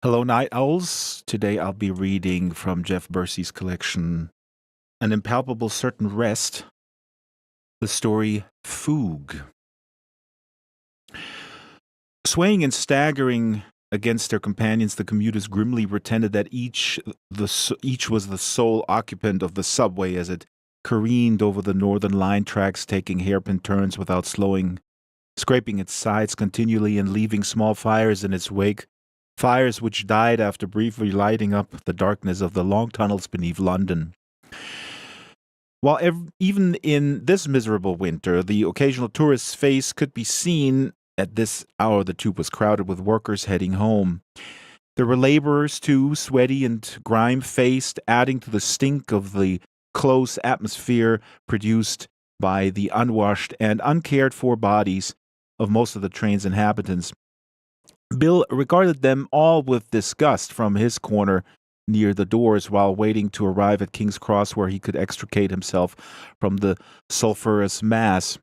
Hello, Night Owls. Today I'll be reading from Jeff Bursey's collection, An Impalpable Certain Rest, the story Fugue. Swaying and staggering against their companions, the commuters grimly pretended that each was the sole occupant of the subway as it careened over the Northern Line tracks, taking hairpin turns without slowing, scraping its sides continually and leaving small fires in its wake. Fires which died after briefly lighting up the darkness of the long tunnels beneath London. While even in this miserable winter, the occasional tourist's face could be seen, at this hour the tube was crowded with workers heading home. There were laborers, too, sweaty and grime-faced, adding to the stink of the close atmosphere produced by the unwashed and uncared-for bodies of most of the train's inhabitants. Bill regarded them all with disgust from his corner near the doors while waiting to arrive at King's Cross where he could extricate himself from the sulphurous mass.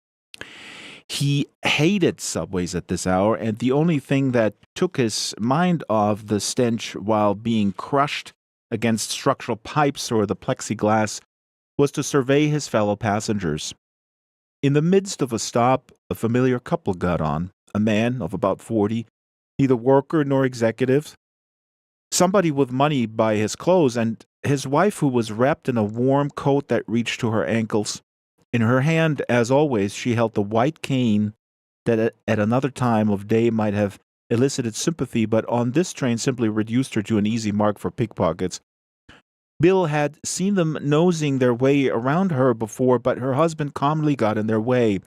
He hated subways at this hour, and the only thing that took his mind off the stench while being crushed against structural pipes or the plexiglass was to survey his fellow passengers. In the midst of a stop, a familiar couple got on, a man of about 40, neither worker nor executive, somebody with money by his clothes, and his wife who was wrapped in a warm coat that reached to her ankles. In her hand, as always, she held the white cane that at another time of day might have elicited sympathy, but on this train simply reduced her to an easy mark for pickpockets. Bill had seen them nosing their way around her before, but her husband calmly got in their way.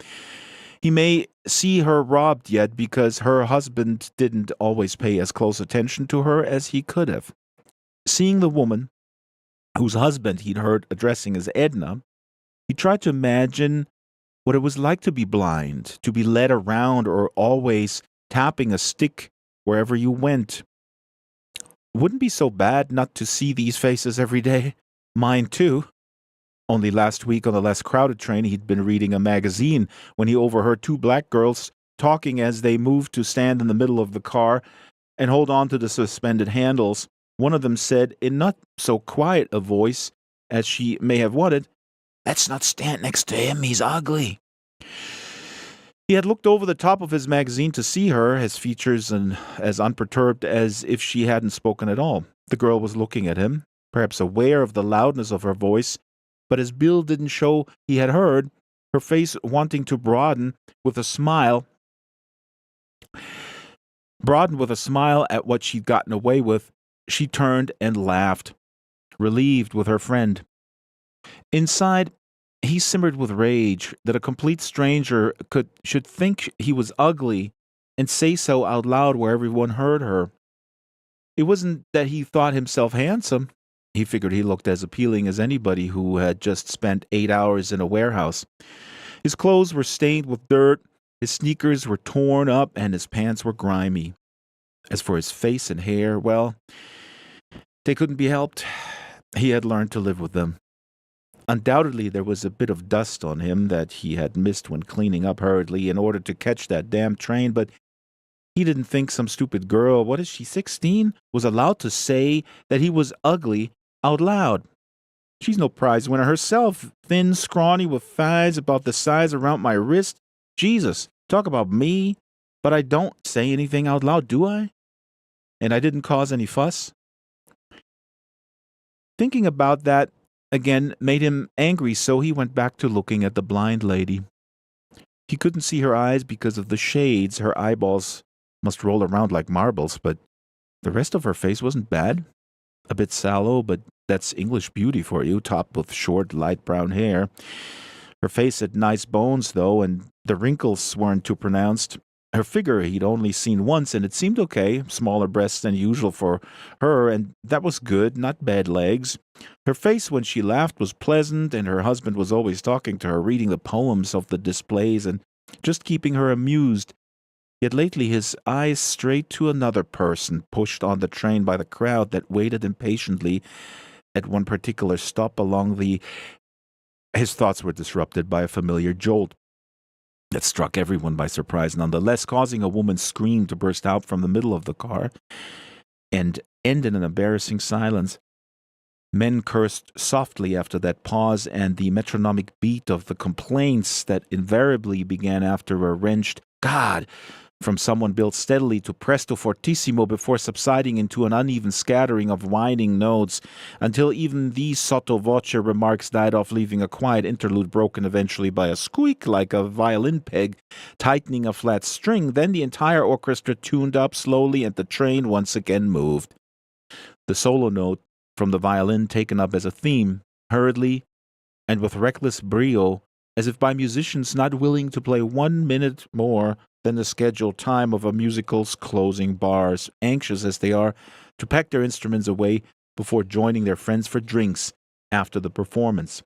He may see her robbed yet because her husband didn't always pay as close attention to her as he could have. Seeing the woman, whose husband he'd heard addressing as Edna, he tried to imagine what it was like to be blind, to be led around or always tapping a stick wherever you went. Wouldn't be so bad not to see these faces every day. Mine too. Only last week on the less crowded train, he'd been reading a magazine when he overheard two black girls talking as they moved to stand in the middle of the car and hold on to the suspended handles. One of them said, in not so quiet a voice as she may have wanted, "Let's not stand next to him, he's ugly." He had looked over the top of his magazine to see her, his features as unperturbed as if she hadn't spoken at all. The girl was looking at him, perhaps aware of the loudness of her voice, but as Bill didn't show he had heard, her face wanting to broaden with a smile at what she'd gotten away with, she turned and laughed, relieved with her friend. Inside, he simmered with rage that a complete stranger should think he was ugly and say so out loud where everyone heard her. It wasn't that he thought himself handsome. He figured he looked as appealing as anybody who had just spent 8 hours in a warehouse. His clothes were stained with dirt, his sneakers were torn up, and his pants were grimy. As for his face and hair, well, they couldn't be helped. He had learned to live with them. Undoubtedly, there was a bit of dust on him that he had missed when cleaning up hurriedly in order to catch that damn train, but he didn't think some stupid girl, what is she, 16, was allowed to say that he was ugly out loud. She's no prize winner herself, thin, scrawny, with thighs about the size around my wrist. Jesus, talk about me. But I don't say anything out loud, do I? And I didn't cause any fuss. Thinking about that again made him angry, so he went back to looking at the blind lady. He couldn't see her eyes because of the shades. Her eyeballs must roll around like marbles, but the rest of her face wasn't bad. A bit sallow, but that's English beauty for you, topped with short, light brown hair. Her face had nice bones, though, and the wrinkles weren't too pronounced. Her figure he'd only seen once, and it seemed okay, smaller breasts than usual for her, and that was good, not bad legs. Her face when she laughed was pleasant, and her husband was always talking to her, reading the poems of the displays, and just keeping her amused. Yet lately his eyes strayed to another person, pushed on the train by the crowd that waited impatiently at one particular stop along the... His thoughts were disrupted by a familiar jolt that struck everyone by surprise nonetheless, causing a woman's scream to burst out from the middle of the car and end in an embarrassing silence. Men cursed softly after that pause, and the metronomic beat of the complaints that invariably began after a wrenched "God!" from someone built steadily to presto fortissimo before subsiding into an uneven scattering of whining notes, until even these sotto voce remarks died off, leaving a quiet interlude broken eventually by a squeak like a violin peg tightening a flat string. Then the entire orchestra tuned up slowly, and the train once again moved. The solo note from the violin taken up as a theme, hurriedly and with reckless brio, as if by musicians not willing to play 1 minute more than the scheduled time of a musical's closing bars, anxious as they are to pack their instruments away before joining their friends for drinks after the performance.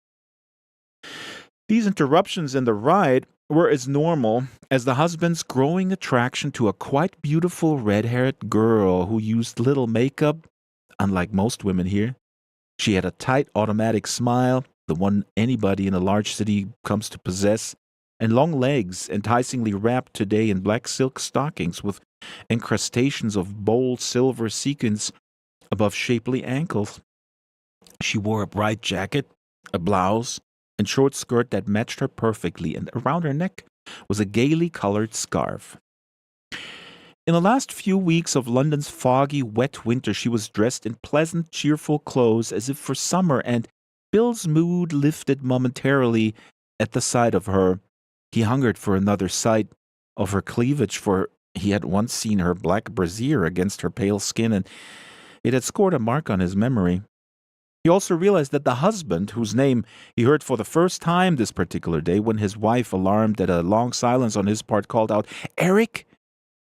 These interruptions in the ride were as normal as the husband's growing attraction to a quite beautiful red-haired girl who used little makeup, unlike most women here. She had a tight automatic smile, the one anybody in a large city comes to possess, and long legs, enticingly wrapped today in black silk stockings with incrustations of bold silver sequins above shapely ankles. She wore a bright jacket, a blouse, and short skirt that matched her perfectly, and around her neck was a gaily colored scarf. In the last few weeks of London's foggy, wet winter, she was dressed in pleasant, cheerful clothes as if for summer, and Bill's mood lifted momentarily at the sight of her. He hungered for another sight of her cleavage, for he had once seen her black brassiere against her pale skin, and it had scored a mark on his memory. He also realized that the husband, whose name he heard for the first time this particular day when his wife, alarmed at a long silence on his part, called out, "Eric!"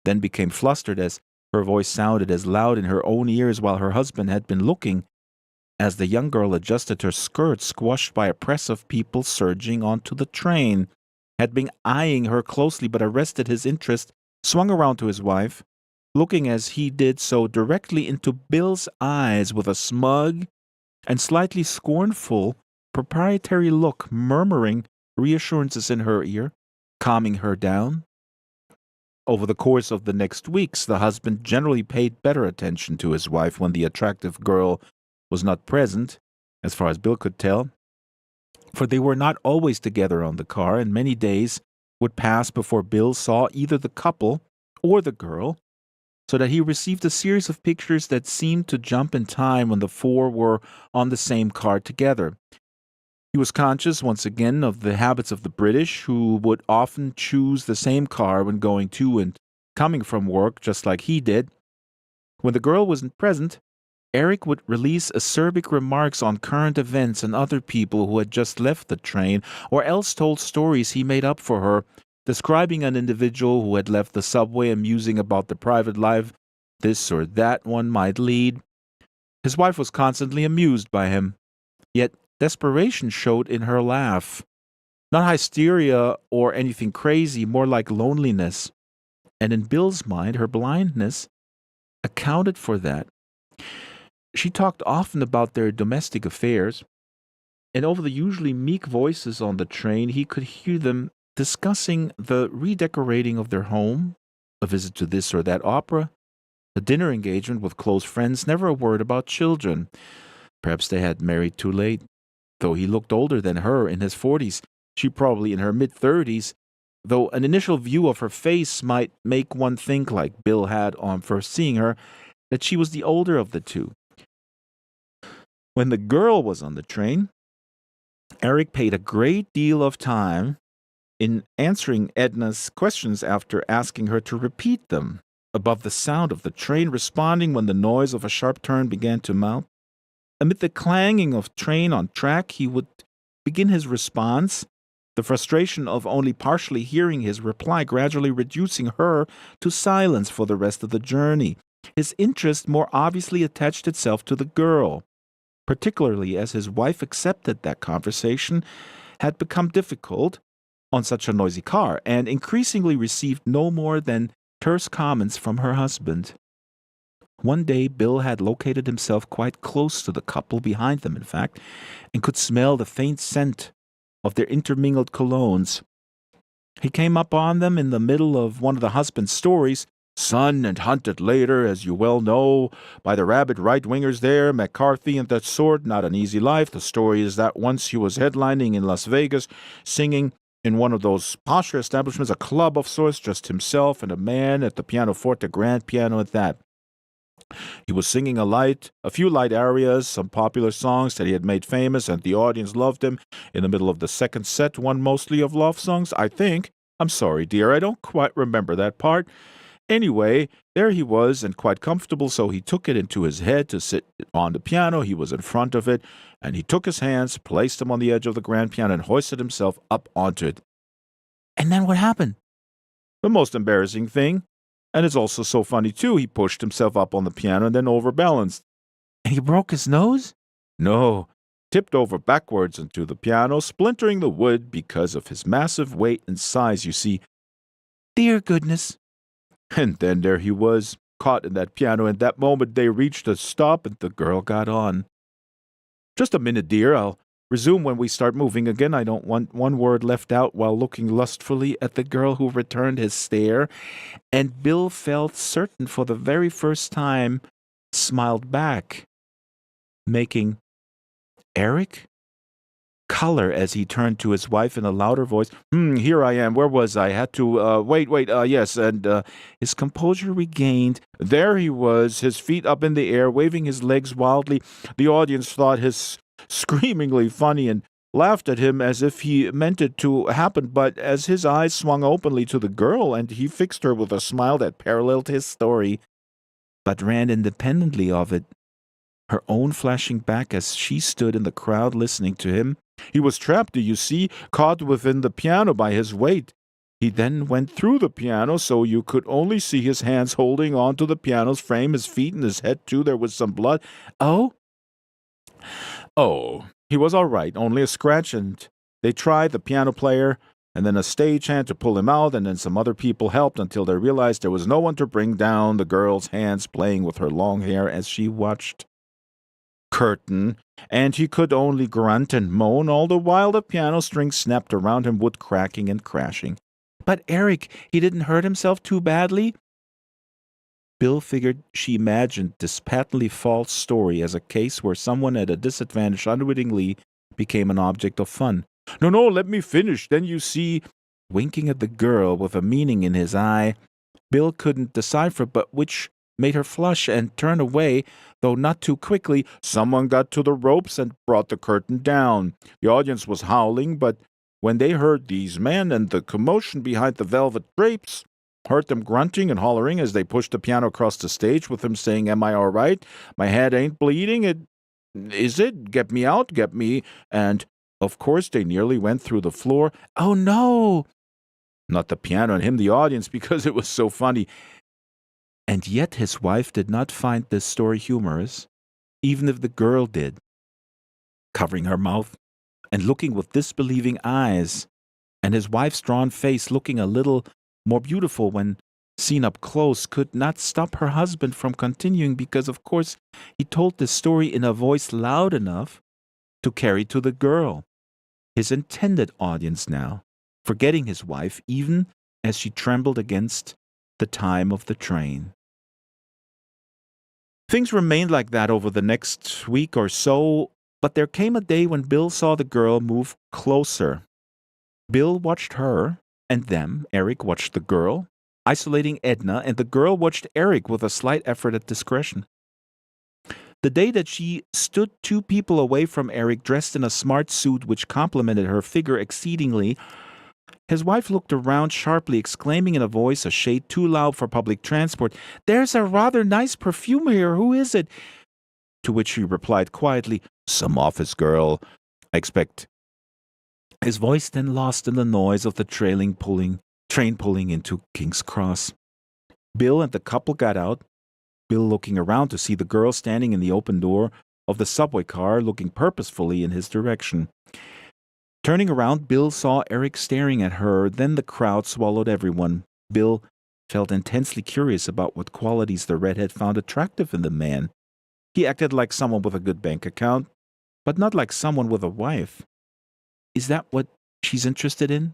then became flustered as her voice sounded as loud in her own ears while her husband had been looking, as the young girl adjusted her skirt, squashed by a press of people surging onto the train, had been eyeing her closely but arrested his interest, swung around to his wife, looking as he did so directly into Bill's eyes with a smug and slightly scornful, proprietary look, murmuring reassurances in her ear, calming her down. Over the course of the next weeks, the husband generally paid better attention to his wife when the attractive girl was not present, as far as Bill could tell, for they were not always together on the car, and many days would pass before Bill saw either the couple or the girl, so that he received a series of pictures that seemed to jump in time when the four were on the same car together. He was conscious once again of the habits of the British, who would often choose the same car when going to and coming from work, just like he did. When the girl wasn't present, Eric would release acerbic remarks on current events and other people who had just left the train, or else told stories he made up for her, describing an individual who had left the subway and musing about the private life this or that one might lead. His wife was constantly amused by him, yet desperation showed in her laugh. Not hysteria or anything crazy, more like loneliness. And in Bill's mind, her blindness accounted for that. She talked often about their domestic affairs, and over the usually meek voices on the train, he could hear them discussing the redecorating of their home, a visit to this or that opera, a dinner engagement with close friends, never a word about children. Perhaps they had married too late. Though he looked older than her, in his 40s, she probably in her mid-30s, though an initial view of her face might make one think, like Bill had on first seeing her, that she was the older of the two. When the girl was on the train, Eric paid a great deal of time in answering Edna's questions after asking her to repeat them, above the sound of the train responding when the noise of a sharp turn began to mount. Amid the clanging of train on track, he would begin his response, the frustration of only partially hearing his reply gradually reducing her to silence for the rest of the journey. His interest more obviously attached itself to the girl, particularly as his wife accepted that conversation had become difficult on such a noisy car, and increasingly received no more than terse comments from her husband. One day, Bill had located himself quite close to the couple, behind them, in fact, and could smell the faint scent of their intermingled colognes. He came up on them in the middle of one of the husband's stories, son and hunted later, as you well know, by the rabid right-wingers there, McCarthy and that sort, not an easy life. The story is that once he was headlining in Las Vegas, singing in one of those posher establishments, a club of sorts, just himself and a man at the pianoforte, grand piano at that. He was singing a few light arias, some popular songs that he had made famous, and the audience loved him. In the middle of the second set, one mostly of love songs, I think. I'm sorry, dear, I don't quite remember that part. Anyway, there he was, and quite comfortable, so he took it into his head to sit on the piano. He was in front of it, and he took his hands, placed them on the edge of the grand piano, and hoisted himself up onto it. And then what happened? The most embarrassing thing. And it's also so funny, too. He pushed himself up on the piano and then overbalanced. And he broke his nose? No. Tipped over backwards into the piano, splintering the wood because of his massive weight and size, you see. Dear goodness. And then there he was, caught in that piano. And that moment they reached a stop and the girl got on. Just a minute, dear. I'll resume when we start moving again. I don't want one word left out while looking lustfully at the girl who returned his stare. And Bill felt certain for the very first time, smiled back, making Eric color as he turned to his wife in a louder voice. Here I am. Where was I? Had to, wait, yes. And his composure regained. There he was, his feet up in the air, waving his legs wildly. The audience thought his screamingly funny and laughed at him as if he meant it to happen, but as his eyes swung openly to the girl and he fixed her with a smile that paralleled his story, but ran independently of it, her own flashing back as she stood in the crowd listening to him. He was trapped, do you see, caught within the piano by his weight. He then went through the piano so you could only see his hands holding on to the piano's frame, his feet and his head too. There was some blood. Oh, he was all right, only a scratch, and they tried the piano player, and then a stagehand to pull him out, and then some other people helped until they realized there was no one to bring down the girl's hands playing with her long hair as she watched. Curtain, and he could only grunt and moan, all the while the piano strings snapped around him, wood cracking and crashing. But Eric, he didn't hurt himself too badly? Bill figured she imagined this patently false story as a case where someone at a disadvantage unwittingly became an object of fun. No, let me finish. Then you see, winking at the girl with a meaning in his eye Bill couldn't decipher, but which made her flush and turn away, though not too quickly. Someone got to the ropes and brought the curtain down. The audience was howling, but when they heard these men and the commotion behind the velvet drapes, heard them grunting and hollering as they pushed the piano across the stage with him saying, "Am I all right? My head ain't bleeding. Is it? Get me out, get me." And, of course, they nearly went through the floor. "Oh, no!" Not the piano and him, the audience, because it was so funny. And yet his wife did not find this story humorous, even if the girl did. Covering her mouth and looking with disbelieving eyes, and his wife's drawn face looking a little more beautiful when seen up close, could not stop her husband from continuing because, of course, he told this story in a voice loud enough to carry to the girl, his intended audience now, forgetting his wife even as she trembled against the time of the train. Things remained like that over the next week or so, but there came a day when Bill saw the girl move closer. Bill watched her and them. Eric watched the girl, isolating Edna, and the girl watched Eric with a slight effort at discretion. The day that she stood 2 people away from Eric, dressed in a smart suit which complemented her figure exceedingly, his wife looked around sharply, exclaiming in a voice a shade too loud for public transport, "There's a rather nice perfume here. Who is it?" To which she replied quietly, "Some office girl, I expect." His voice then lost in the noise of the train pulling into King's Cross. Bill and the couple got out, Bill looking around to see the girl standing in the open door of the subway car, looking purposefully in his direction. Turning around, Bill saw Eric staring at her, then the crowd swallowed everyone. Bill felt intensely curious about what qualities the redhead found attractive in the man. He acted like someone with a good bank account, but not like someone with a wife. Is that what she's interested in?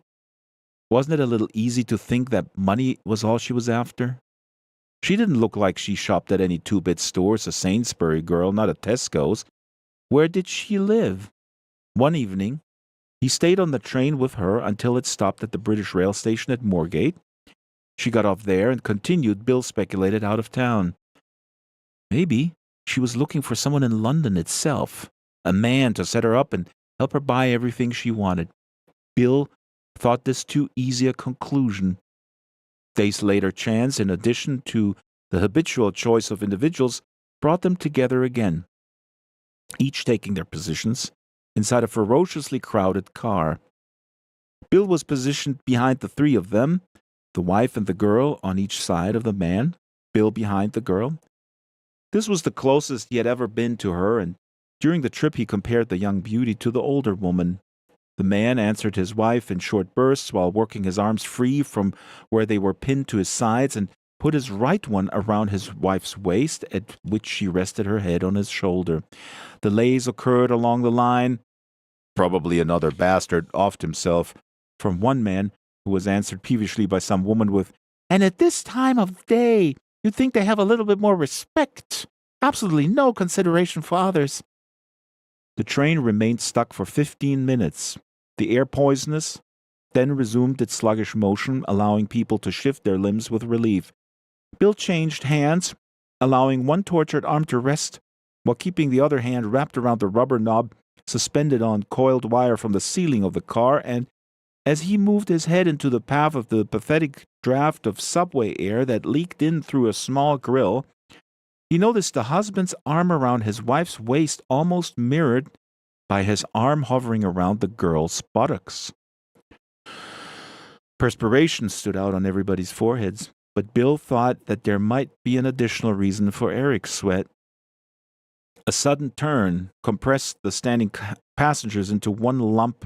Wasn't it a little easy to think that money was all she was after? She didn't look like she shopped at any two-bit stores, a Sainsbury girl, not a Tesco's. Where did she live? One evening, he stayed on the train with her until it stopped at the British rail station at Moorgate. She got off there and continued, Bill speculated, out of town. Maybe she was looking for someone in London itself, a man to set her up and help her buy everything she wanted. Bill thought this too easy a conclusion. Days later, chance, in addition to the habitual choice of individuals, brought them together again, each taking their positions inside a ferociously crowded car. Bill was positioned behind the 3 of them, the wife and the girl on each side of the man, Bill behind the girl. This was the closest he had ever been to her, and during the trip he compared the young beauty to the older woman. The man answered his wife in short bursts while working his arms free from where they were pinned to his sides and put his right one around his wife's waist, at which she rested her head on his shoulder. The lays occurred along the line. Probably another bastard offed himself, from one man, who was answered peevishly by some woman with, "And at this time of day, you'd think they have a little bit more respect. Absolutely no consideration for others." The train remained stuck for 15 minutes. The air poisonous, then resumed its sluggish motion, allowing people to shift their limbs with relief. Bill changed hands, allowing one tortured arm to rest, while keeping the other hand wrapped around the rubber knob suspended on coiled wire from the ceiling of the car, and as he moved his head into the path of the pathetic draft of subway air that leaked in through a small grill, he noticed the husband's arm around his wife's waist almost mirrored by his arm hovering around the girl's buttocks. Perspiration stood out on everybody's foreheads, but Bill thought that there might be an additional reason for Eric's sweat. A sudden turn compressed the standing passengers into one lump,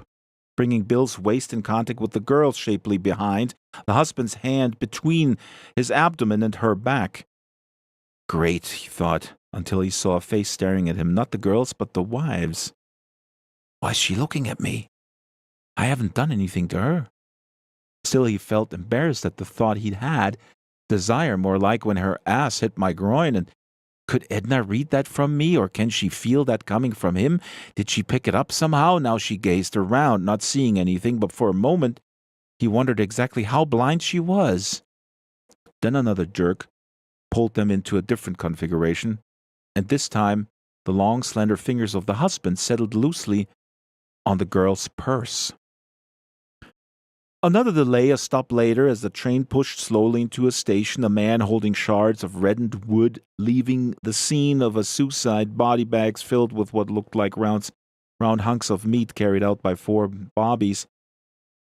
bringing Bill's waist in contact with the girl's shapely behind, the husband's hand between his abdomen and her back. Great, he thought, until he saw a face staring at him, not the girl's, but the wife's. Why is she looking at me? I haven't done anything to her. Still, he felt embarrassed at the thought he'd had, desire more like when her ass hit my groin, and could Edna read that from me, or can she feel that coming from him? Did she pick it up somehow? Now she gazed around, not seeing anything, but for a moment He wondered exactly how blind she was. Then another jerk pulled them into a different configuration, and this time the long, slender fingers of the husband settled loosely on the girl's purse. Another delay, a stop later, as the train pushed slowly into a station, a man holding shards of reddened wood, leaving the scene of a suicide, body bags filled with what looked like round hunks of meat carried out by four bobbies,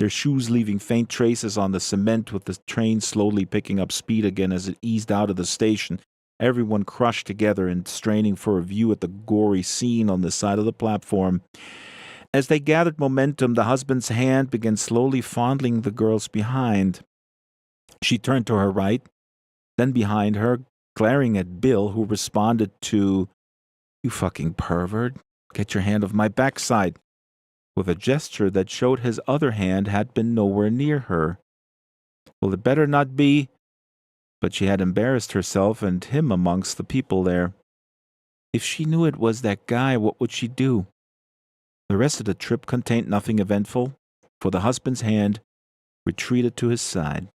their shoes leaving faint traces on the cement with the train slowly picking up speed again as it eased out of the station, everyone crushed together and straining for a view at the gory scene on the side of the platform. As they gathered momentum, the husband's hand began slowly fondling the girl's behind. She turned to her right, then behind her, glaring at Bill, who responded to, "You fucking pervert, get your hand off my backside," with a gesture that showed his other hand had been nowhere near her. Well, it better not be, but she had embarrassed herself and him amongst the people there. If she knew it was that guy, what would she do? The rest of the trip contained nothing eventful, for the husband's hand retreated to his side.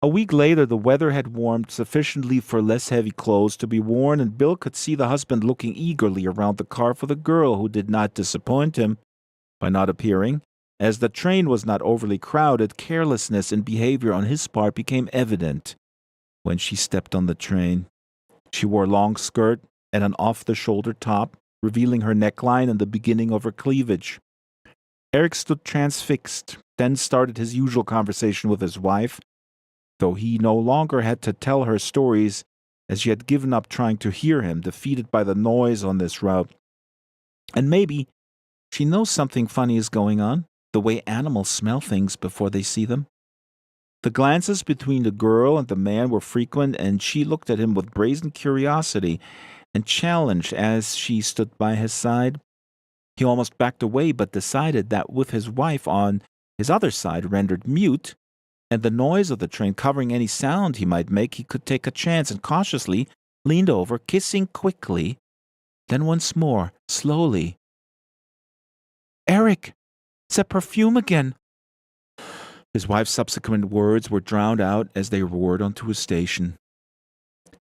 A week later, the weather had warmed sufficiently for less heavy clothes to be worn, and Bill could see the husband looking eagerly around the car for the girl, who did not disappoint him by not appearing. As the train was not overly crowded, carelessness in behavior on his part became evident when she stepped on the train. She wore a long skirt and an off-the-shoulder top, revealing her neckline and the beginning of her cleavage. Eric stood transfixed, then started his usual conversation with his wife, though he no longer had to tell her stories, as she had given up trying to hear him, defeated by the noise on this route. And maybe she knows something funny is going on, the way animals smell things before they see them. The glances between the girl and the man were frequent, and she looked at him with brazen curiosity and challenged as she stood by his side. He almost backed away, but decided that with his wife on his other side rendered mute, and the noise of the train covering any sound he might make, he could take a chance, and cautiously leaned over, kissing quickly, then once more, slowly. "Eric, it's that perfume again." His wife's subsequent words were drowned out as they roared onto a station.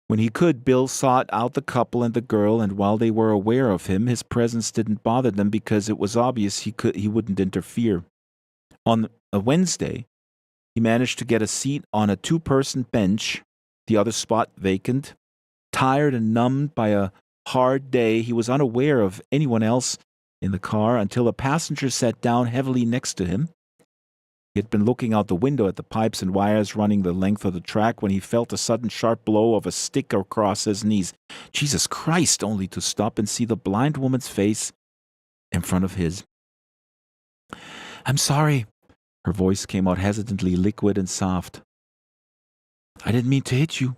When he could, Bill sought out the couple and the girl, and while they were aware of him, his presence didn't bother them because it was obvious he wouldn't interfere. On a Wednesday, he managed to get a seat on a two-person bench, the other spot vacant. Tired and numbed by a hard day, he was unaware of anyone else in the car until a passenger sat down heavily next to him. He had been looking out the window at the pipes and wires running the length of the track when he felt a sudden sharp blow of a stick across his knees. Jesus Christ, only to stop and see the blind woman's face in front of his. "I'm sorry." Her voice came out hesitantly, liquid and soft. "I didn't mean to hit you.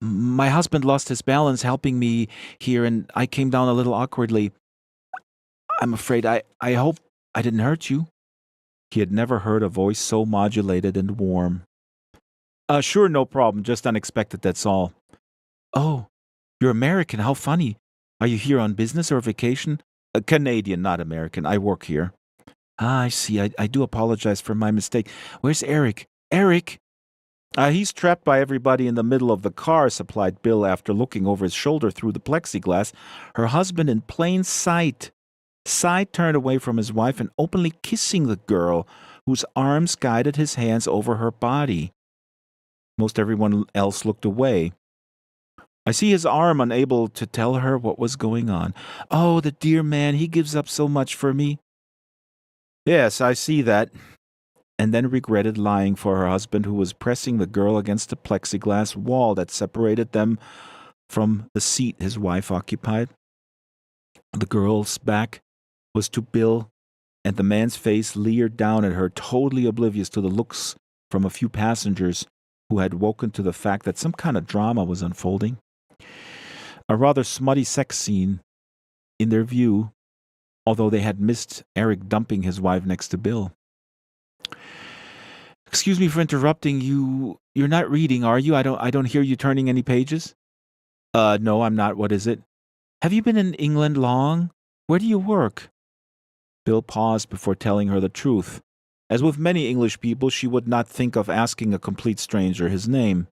My husband lost his balance helping me here, and I came down a little awkwardly. I'm afraid I hope I didn't hurt you." He had never heard a voice so modulated and warm. Sure, no problem. Just unexpected, that's all." "Oh, you're American. How funny. Are you here on business or vacation?" "Canadian, not American. I work here." "Ah, I see. I do apologize for my mistake. Where's Eric? Eric?" He's trapped by everybody in the middle of the car," supplied Bill after looking over his shoulder through the plexiglass. Her husband in plain sight. Turned away from his wife and openly kissing the girl, whose arms guided his hands over her body. Most everyone else looked away. I see his arm, unable to tell her what was going on. "Oh, the dear man, he gives up so much for me." "Yes, I see that," and then regretted lying for her husband, who was pressing the girl against the plexiglass wall that separated them from the seat his wife occupied. The girl's back was to Bill, and the man's face leered down at her, totally oblivious to the looks from a few passengers who had woken to the fact that some kind of drama was unfolding. A rather smutty sex scene in their view, although they had missed Eric dumping his wife next to Bill. "Excuse me for interrupting you. You're not reading, are you? I don't hear you turning any pages." No, I'm not. What is it?" "Have you been in England long? Where do you work?" Bill paused before telling her the truth. As with many English people, she would not think of asking a complete stranger his name.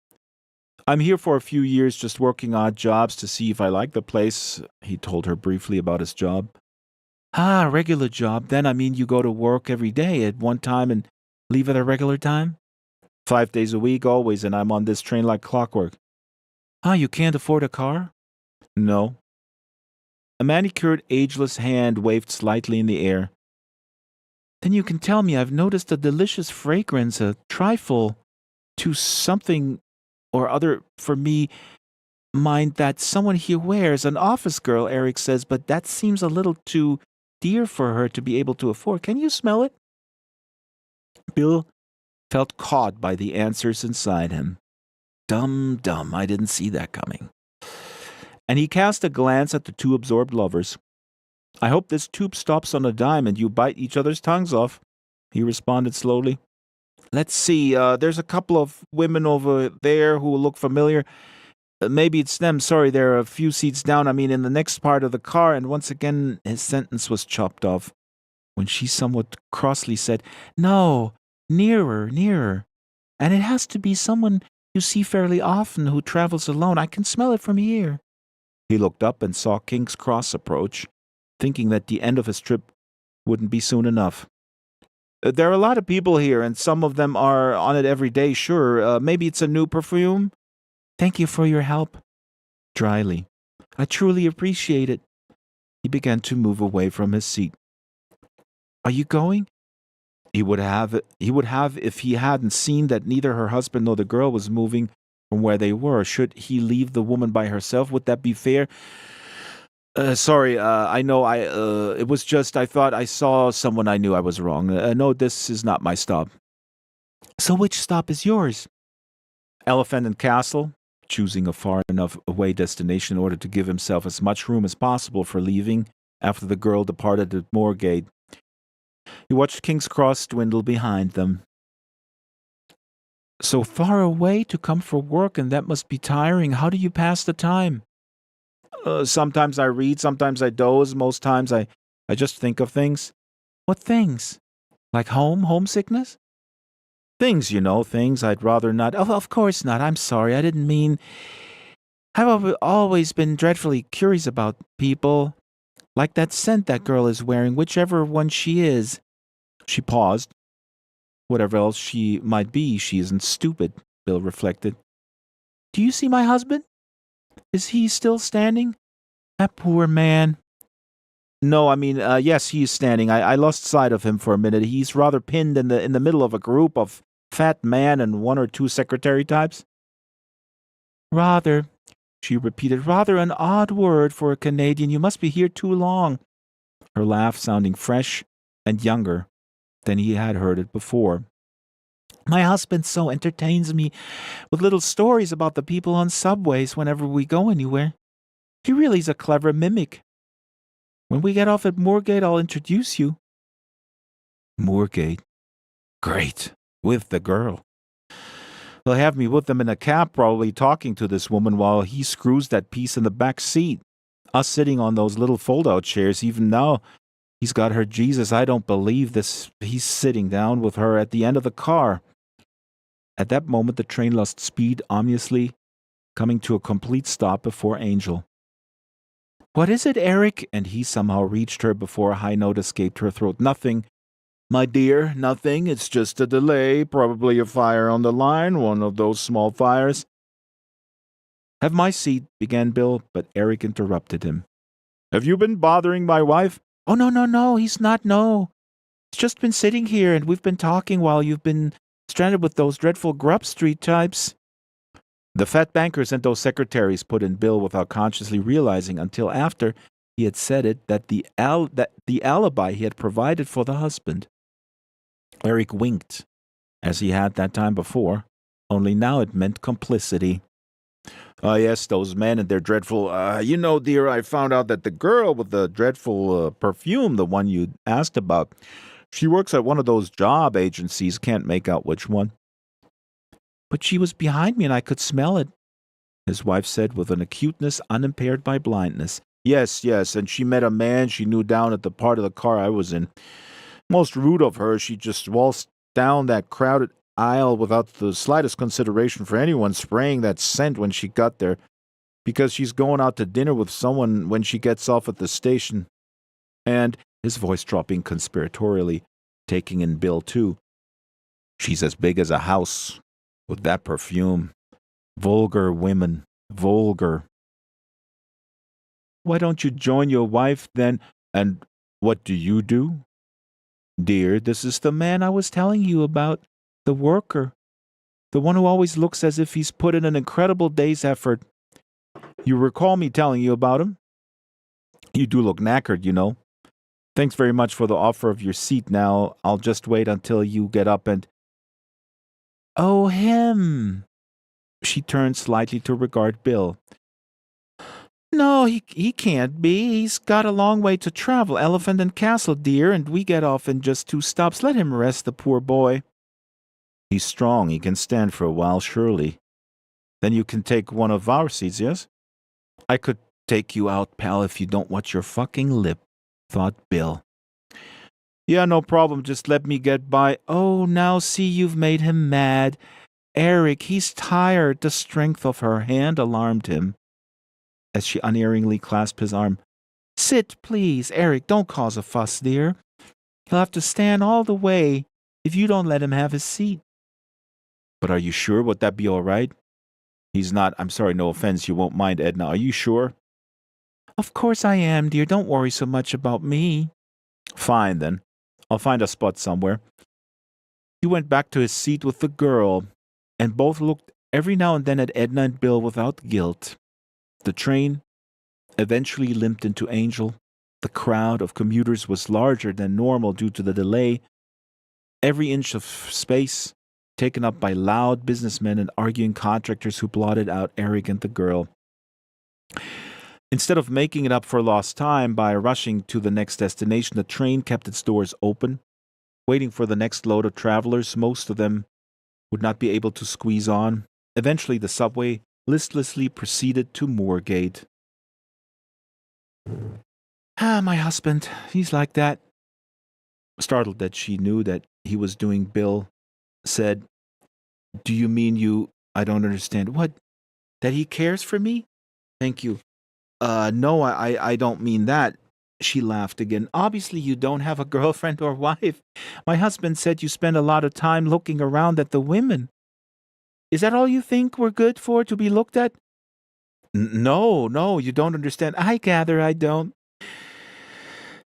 "I'm here for a few years just working odd jobs to see if I like the place," he told her briefly about his job. "Ah, regular job. Then, I mean, you go to work every day at one time and leave at a regular time?" 5 days a week, always, and I'm on this train like clockwork." "Ah, you can't afford a car?" "No." A manicured, ageless hand waved slightly in the air. "Then you can tell me. I've noticed a delicious fragrance, a trifle to something or other for me, mind that someone here wears. An office girl, Eric says, but that seems a little too dear for her to be able to afford. Can you smell it?" Bill felt caught by the answers inside him. Dumb, I didn't see that coming. And he cast a glance at the two absorbed lovers. "I hope this tube stops on a dime and you bite each other's tongues off," he responded slowly. "Let's see, there's a couple of women over there who look familiar. Maybe it's them. Sorry, they're a few seats down. I mean, in the next part of the car." And once again, his sentence was chopped off when she somewhat crossly said, "No, nearer. And it has to be someone you see fairly often who travels alone. I can smell it from here." He looked up and saw King's Cross approach, thinking that the end of his trip wouldn't be soon enough. "There are a lot of people here, and some of them are on it every day, sure. Maybe it's a new perfume?" "Thank you for your help." Dryly. "I truly appreciate it." He began to move away from his seat. "Are you going?" He would have if he hadn't seen that neither her husband nor the girl was moving from where they were. Should he leave the woman by herself? Would that be fair? Sorry, I know it was just I thought I saw someone I knew. I was wrong. No, this is not my stop." "So which stop is yours?" "Elephant and Castle," choosing a far enough away destination in order to give himself as much room as possible for leaving after the girl departed at Moorgate. He watched King's Cross dwindle behind them. "So far away to come for work, and that must be tiring. How do you pass the time?" Sometimes I read, sometimes I doze, most times I just think of things." "What things? Like homesickness?" "Things, things I'd rather not." "Oh, of course not. I'm sorry. I didn't mean. I've always been dreadfully curious about people. Like that scent that girl is wearing, whichever one she is." She paused. Whatever else she might be, she isn't stupid, Bill reflected. "Do you see my husband? Is he still standing? That poor man." "No, I mean, yes, he is standing. I lost sight of him for a minute. He's rather pinned in the middle of a group of fat man and one or two secretary types." "Rather," she repeated, "rather an odd word for a Canadian. You must be here too long." Her laugh sounding fresh and younger than he had heard it before. "My husband so entertains me with little stories about the people on subways whenever we go anywhere. He really is a clever mimic. When we get off at Moorgate, I'll introduce you." Moorgate. Great. With the girl. They'll have me with them in a cab, probably talking to this woman while he screws that piece in the back seat. Us sitting on those little fold-out chairs. Even now, he's got her. Jesus, I don't believe this. He's sitting down with her at the end of the car. At that moment, the train lost speed ominously, coming to a complete stop before Angel. "What is it, Eric?" And he somehow reached her before a high note escaped her throat. "Nothing, my dear, nothing. It's just a delay, probably a fire on the line, one of those small fires." "Have my seat," began Bill, but Eric interrupted him. "Have you been bothering my wife?" "Oh, no, he's not, no. He's just been sitting here, and we've been talking while you've been stranded with those dreadful Grub Street types." "The fat bankers and those secretaries," put in Bill without consciously realizing until after he had said it that the alibi he had provided for the husband. Eric winked, as he had that time before, only now it meant complicity. Yes, those men and their dreadful, dear, I found out that the girl with the dreadful perfume, the one you asked about, she works at one of those job agencies, can't make out which one." "But she was behind me and I could smell it," his wife said with an acuteness unimpaired by blindness. Yes, and she met a man she knew down at the part of the car I was in. Most rude of her, she just waltzed down that crowded aisle without the slightest consideration for anyone spraying that scent when she got there, because she's going out to dinner with someone when she gets off at the station. And, his voice dropping conspiratorially, taking in Bill too, she's as big as a house, with that perfume. Vulgar women. Vulgar. Why don't you join your wife then? And what do you do? Dear, this is the man I was telling you about. The worker. The one who always looks as if he's put in an incredible day's effort. You recall me telling you about him? You do look knackered, you know. Thanks very much for the offer of your seat. Now, I'll just wait until you get up and... Oh, him! She turned slightly to regard Bill. No, he can't be. He's got a long way to travel, Elephant and Castle, dear, and we get off in just 2 stops. Let him rest, the poor boy. He's strong. He can stand for a while, surely. Then you can take one of our seats, yes? I could take you out, pal, if you don't watch your fucking lip, thought Bill. Yeah, no problem. Just let me get by. Oh, now see, you've made him mad. Eric, he's tired. The strength of her hand alarmed him, as she unerringly clasped his arm. Sit, please. Eric, don't cause a fuss, dear. He'll have to stand all the way if you don't let him have his seat. But are you sure? Would that be all right? He's not. I'm sorry, no offense. You won't mind, Edna. Are you sure? Of course I am, dear. Don't worry so much about me. Fine, then. I'll find a spot somewhere. He went back to his seat with the girl, and both looked every now and then at Edna and Bill without guilt. The train eventually limped into Angel. The crowd of commuters was larger than normal due to the delay. Every inch of space taken up by loud businessmen and arguing contractors who blotted out Eric and the girl. Instead of making it up for lost time by rushing to the next destination, the train kept its doors open, waiting for the next load of travelers. Most of them would not be able to squeeze on. Eventually, the subway listlessly proceeded to Moorgate. My husband, he's like that. Startled that she knew that he was doing, Bill said, Do you mean you... I don't understand. What? That he cares for me? Thank you. No, I don't mean that. She laughed again. Obviously you don't have a girlfriend or wife. My husband said you spend a lot of time looking around at the women. Is that all you think we're good for, to be looked at? No, you don't understand. I gather I don't.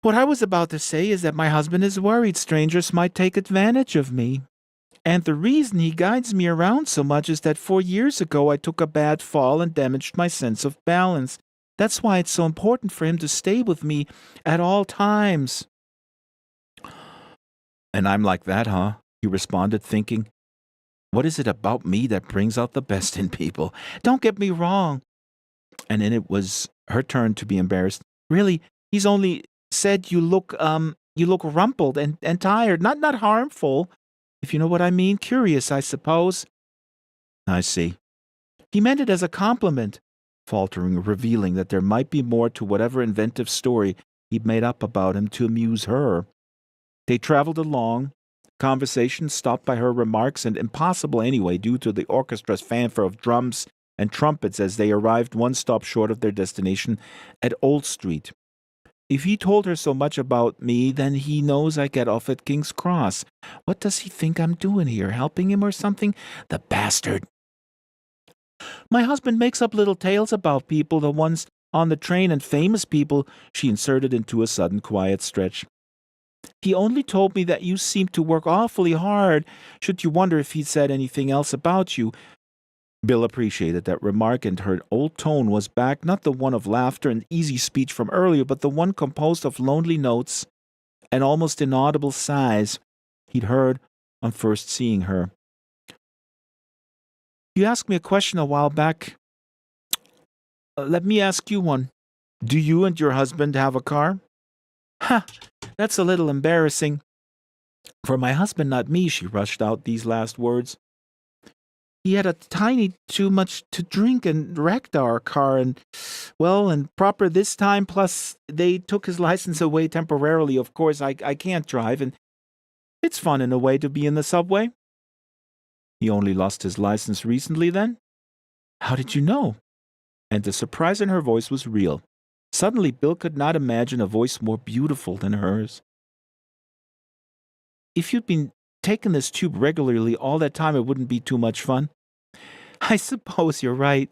What I was about to say is that my husband is worried strangers might take advantage of me. And the reason he guides me around so much is that 4 years ago I took a bad fall and damaged my sense of balance. That's why it's so important for him to stay with me at all times. And I'm like that, huh? He responded, thinking, what is it about me that brings out the best in people? Don't get me wrong. And then it was her turn to be embarrassed. Really, he's only said you look rumpled and tired, not harmful, if you know what I mean. Curious, I suppose. I see. He meant it as a compliment, faltering, revealing that there might be more to whatever inventive story he'd made up about him to amuse her. They traveled along, conversation stopped by her remarks, and impossible anyway due to the orchestra's fanfare of drums and trumpets as they arrived one stop short of their destination at Old Street. If he told her so much about me, then he knows I get off at King's Cross. What does he think I'm doing here, helping him or something? The bastard. My husband makes up little tales about people, the ones on the train, and famous people, she inserted into a sudden quiet stretch. He only told me that you seem to work awfully hard. Should you wonder if he'd said anything else about you? Bill appreciated that remark, and her old tone was back, not the one of laughter and easy speech from earlier, but the one composed of lonely notes and almost inaudible sighs he'd heard on first seeing her. You asked me a question a while back. Let me ask you one. Do you and your husband have a car? That's a little embarrassing. For my husband, not me, she rushed out these last words. He had a tiny too much to drink and wrecked our car, and proper this time, plus they took his license away temporarily. Of course, I can't drive, and It's fun in a way to be in the subway. He only lost his license recently then? How did you know? And the surprise in her voice was real. Suddenly, Bill could not imagine a voice more beautiful than hers. If you'd been taking this tube regularly all that time, it wouldn't be too much fun. I suppose you're right.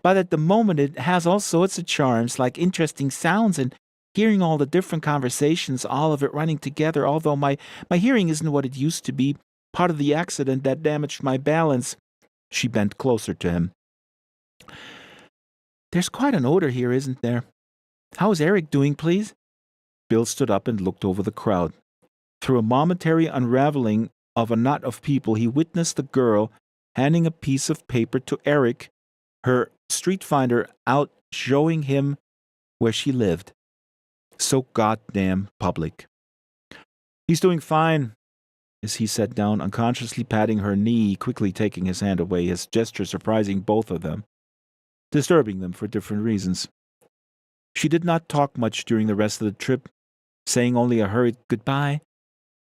But at the moment, it has all sorts of charms, like interesting sounds and hearing all the different conversations, all of it running together, although my hearing isn't what it used to be. Part of the accident that damaged my balance. She bent closer to him. There's quite an odor here, isn't there? How's Eric doing, please? Bill stood up and looked over the crowd. Through a momentary unraveling of a knot of people, he witnessed the girl handing a piece of paper to Eric, her street finder out showing him where she lived. So goddamn public. He's doing fine, as he sat down, unconsciously patting her knee, quickly taking his hand away, his gesture surprising both of them, disturbing them for different reasons. She did not talk much during the rest of the trip, saying only a hurried goodbye,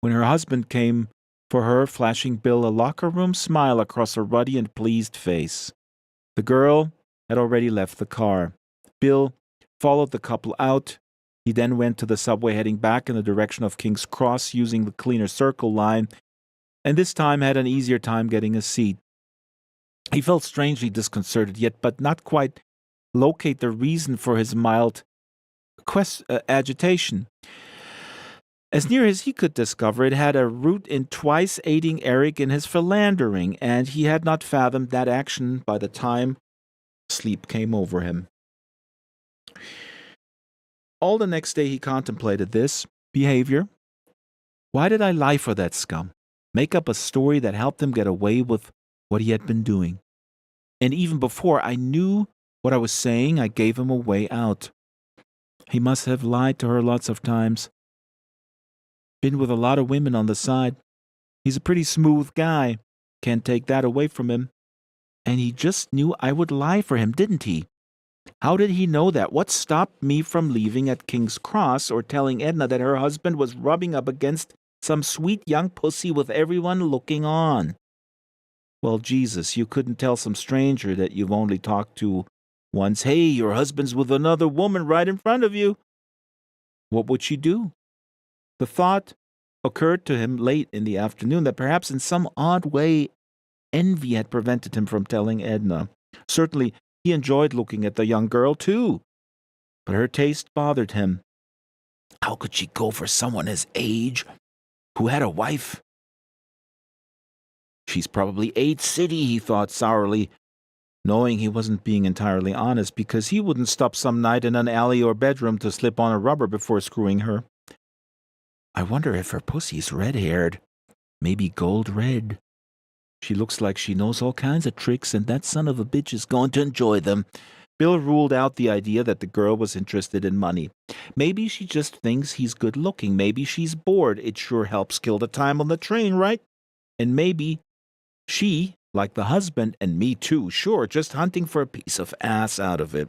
when her husband came for her, flashing Bill a locker room smile across a ruddy and pleased face. The girl had already left the car. Bill followed the couple out. He then went to the subway, heading back in the direction of King's Cross using the cleaner circle line, and this time had an easier time getting a seat. He felt strangely disconcerted, yet but not quite locate the reason for his mild agitation. As near as he could discover, it had a root in twice aiding Eric in his philandering, and he had not fathomed that action by the time sleep came over him. All the next day he contemplated this behavior. Why did I lie for that scum? Make up a story that helped him get away with what he had been doing. And even before I knew what I was saying, I gave him a way out. He must have lied to her lots of times. Been with a lot of women on the side. He's a pretty smooth guy. Can't take that away from him. And he just knew I would lie for him, didn't he? How did he know that? What stopped me from leaving at King's Cross or telling Edna that her husband was rubbing up against some sweet young pussy with everyone looking on? Well, Jesus, you couldn't tell some stranger that you've only talked to once, hey, your husband's with another woman right in front of you. What would she do? The thought occurred to him late in the afternoon that perhaps in some odd way envy had prevented him from telling Edna. Certainly, he enjoyed looking at the young girl, too. But her taste bothered him. How could she go for someone his age, who had a wife? She's probably 8 city, he thought sourly, knowing he wasn't being entirely honest, because he wouldn't stop some night in an alley or bedroom to slip on a rubber before screwing her. I wonder if her pussy's red-haired, maybe gold red. She looks like she knows all kinds of tricks, and that son of a bitch is going to enjoy them. Bill ruled out the idea that the girl was interested in money. Maybe she just thinks he's good-looking. Maybe she's bored. It sure helps kill the time on the train, right? And maybe she, like the husband, and me too, sure, just hunting for a piece of ass out of it.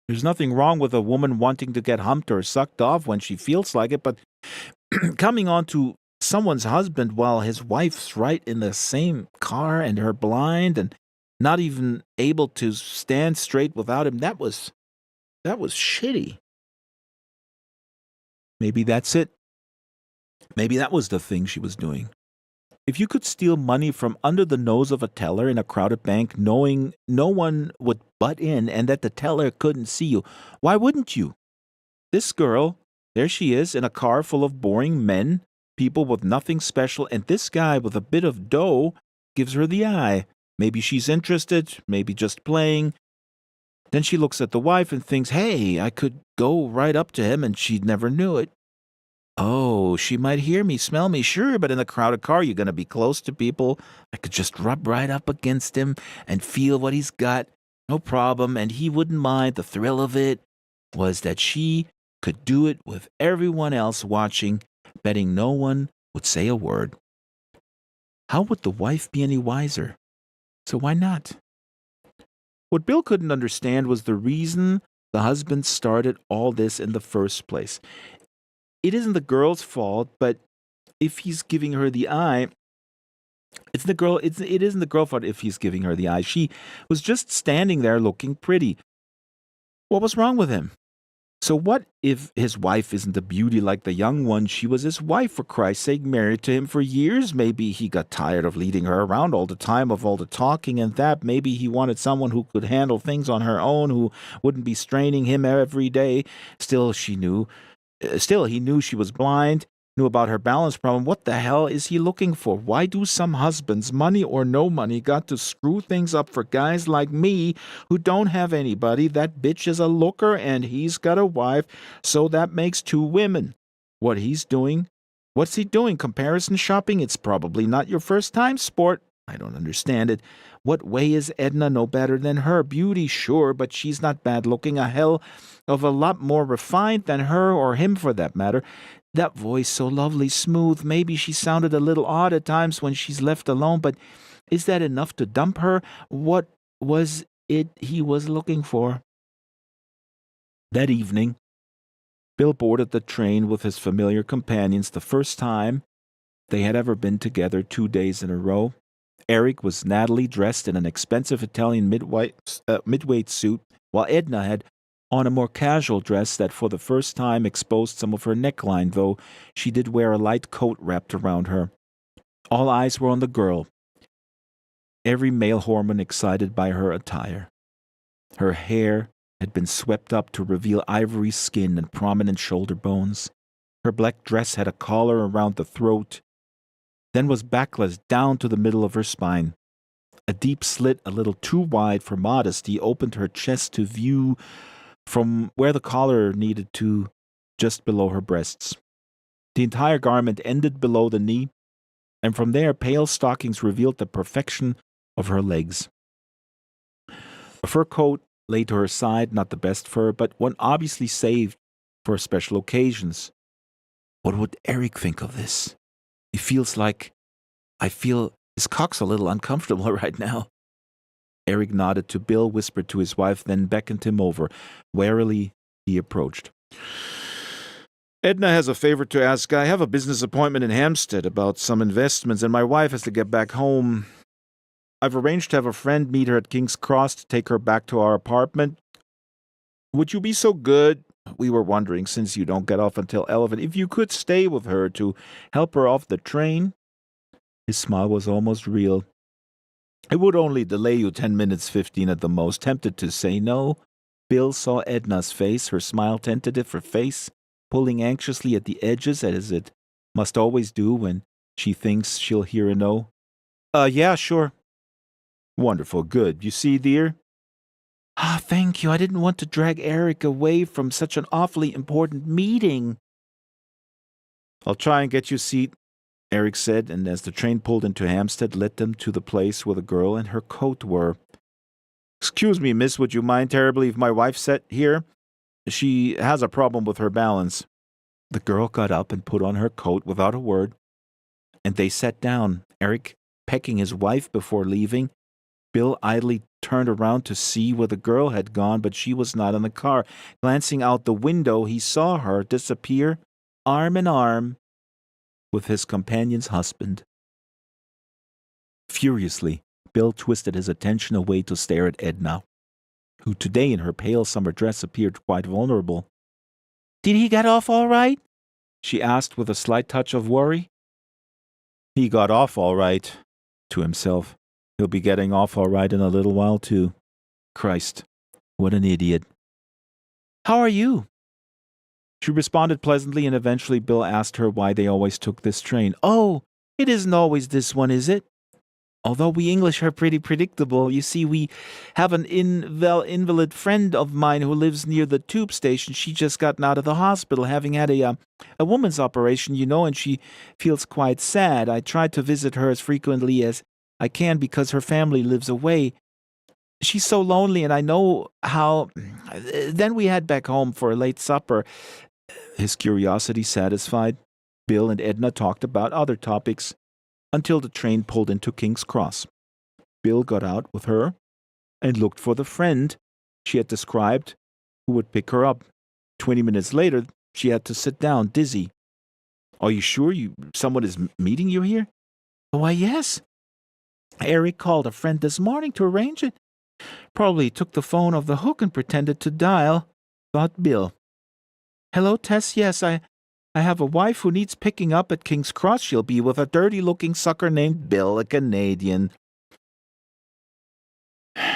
There's nothing wrong with a woman wanting to get humped or sucked off when she feels like it, but coming on to someone's husband while his wife's right in the same car and her blind and not even able to stand straight without him, that was shitty. Maybe that's it. Maybe that was the thing she was doing. If you could steal money from under the nose of a teller in a crowded bank, knowing no one would butt in and that the teller couldn't see you, why wouldn't you? This girl, there she is in a car full of boring men, people with nothing special, and this guy with a bit of dough gives her the eye. Maybe she's interested, maybe just playing. Then she looks at the wife and thinks, hey, I could go right up to him and she'd never knew it. Oh, she might hear me, smell me, sure, but in a crowded car, you're going to be close to people. I could just rub right up against him and feel what he's got. No problem, and he wouldn't mind. The thrill of it was that she could do it with everyone else watching, betting no one would say a word. How would the wife be any wiser? So why not? What Bill couldn't understand was the reason the husband started all this in the first place. It isn't the girl's fault, but if he's giving her the eye, it isn't the girl fault if he's giving her the eye. She was just standing there looking pretty. What was wrong with him? So what if his wife isn't a beauty like the young one? She was his wife, for Christ's sake, married to him for years. Maybe he got tired of leading her around all the time, of all the talking and that. Maybe he wanted someone who could handle things on her own, who wouldn't be straining him every day. Still, he knew she was blind, knew about her balance problem. What the hell is he looking for? Why do some husbands, money or no money, got to screw things up for guys like me who don't have anybody? That bitch is a looker and he's got a wife, so that makes two women. What's he doing? Comparison shopping? It's probably not your first time, sport. I don't understand it. What way is Edna no better than her? Beauty, sure, but she's not bad looking. A hell of a lot more refined than her, or him for that matter. That voice so lovely smooth. Maybe she sounded a little odd at times when she's left alone, but is that enough to dump her? What was it he was looking for? That evening, Bill boarded the train with his familiar companions, the first time they had ever been together 2 days in a row. Eric was nattily dressed in an expensive Italian midweight suit, while Edna had on a more casual dress that for the first time exposed some of her neckline, though she did wear a light coat wrapped around her. All eyes were on the girl, every male hormone excited by her attire. Her hair had been swept up to reveal ivory skin and prominent shoulder bones. Her black dress had a collar around the throat, then was backless down to the middle of her spine. A deep slit, a little too wide for modesty, opened her chest to view from where the collar needed to, just below her breasts. The entire garment ended below the knee, and from there pale stockings revealed the perfection of her legs. A fur coat lay to her side, not the best fur, but one obviously saved for special occasions. What would Eric think of this? I feel his cock's a little uncomfortable right now. Eric nodded to Bill, whispered to his wife, then beckoned him over. Warily, he approached. Edna has a favor to ask. I have a business appointment in Hampstead about some investments, and my wife has to get back home. I've arranged to have a friend meet her at King's Cross to take her back to our apartment. Would you be so good? We were wondering, since you don't get off until 11, if you could stay with her to help her off the train. His smile was almost real. It would only delay you 10 minutes, 15 at the most. Tempted to say no. Bill saw Edna's face, her smile tentative, her face pulling anxiously at the edges, as it must always do when she thinks she'll hear a no. Yeah, sure. Wonderful, good. You see, dear? Thank you. I didn't want to drag Eric away from such an awfully important meeting. I'll try and get you a seat, Eric said, and as the train pulled into Hampstead, led them to the place where the girl and her coat were. Excuse me, miss, would you mind terribly if my wife sat here? She has a problem with her balance. The girl got up and put on her coat without a word, and they sat down, Eric pecking his wife before leaving. Bill idly turned around to see where the girl had gone, but she was not in the car. Glancing out the window, he saw her disappear, arm in arm, with his companion's husband. Furiously, Bill twisted his attention away to stare at Edna, who today in her pale summer dress appeared quite vulnerable. Did he get off all right? She asked with a slight touch of worry. He got off all right, to himself. He'll be getting off all right in a little while, too. Christ, what an idiot. How are you? She responded pleasantly, and eventually Bill asked her why they always took this train. Oh, it isn't always this one, is it? Although we English are pretty predictable. You see, we have an invalid friend of mine who lives near the tube station. She just gotten out of the hospital, having had a woman's operation, and she feels quite sad. I try to visit her as frequently as I can because her family lives away. She's so lonely, and I know how. Then we head back home for a late supper. His curiosity satisfied, Bill and Edna talked about other topics until the train pulled into King's Cross. Bill got out with her and looked for the friend she had described who would pick her up. 20 minutes later, she had to sit down, dizzy. Are you sure someone is meeting you here? Why, yes. Eric called a friend this morning to arrange it. Probably took the phone off the hook and pretended to dial. Thought Bill. Hello, Tess. Yes, I have a wife who needs picking up at King's Cross. She'll be with a dirty-looking sucker named Bill, a Canadian.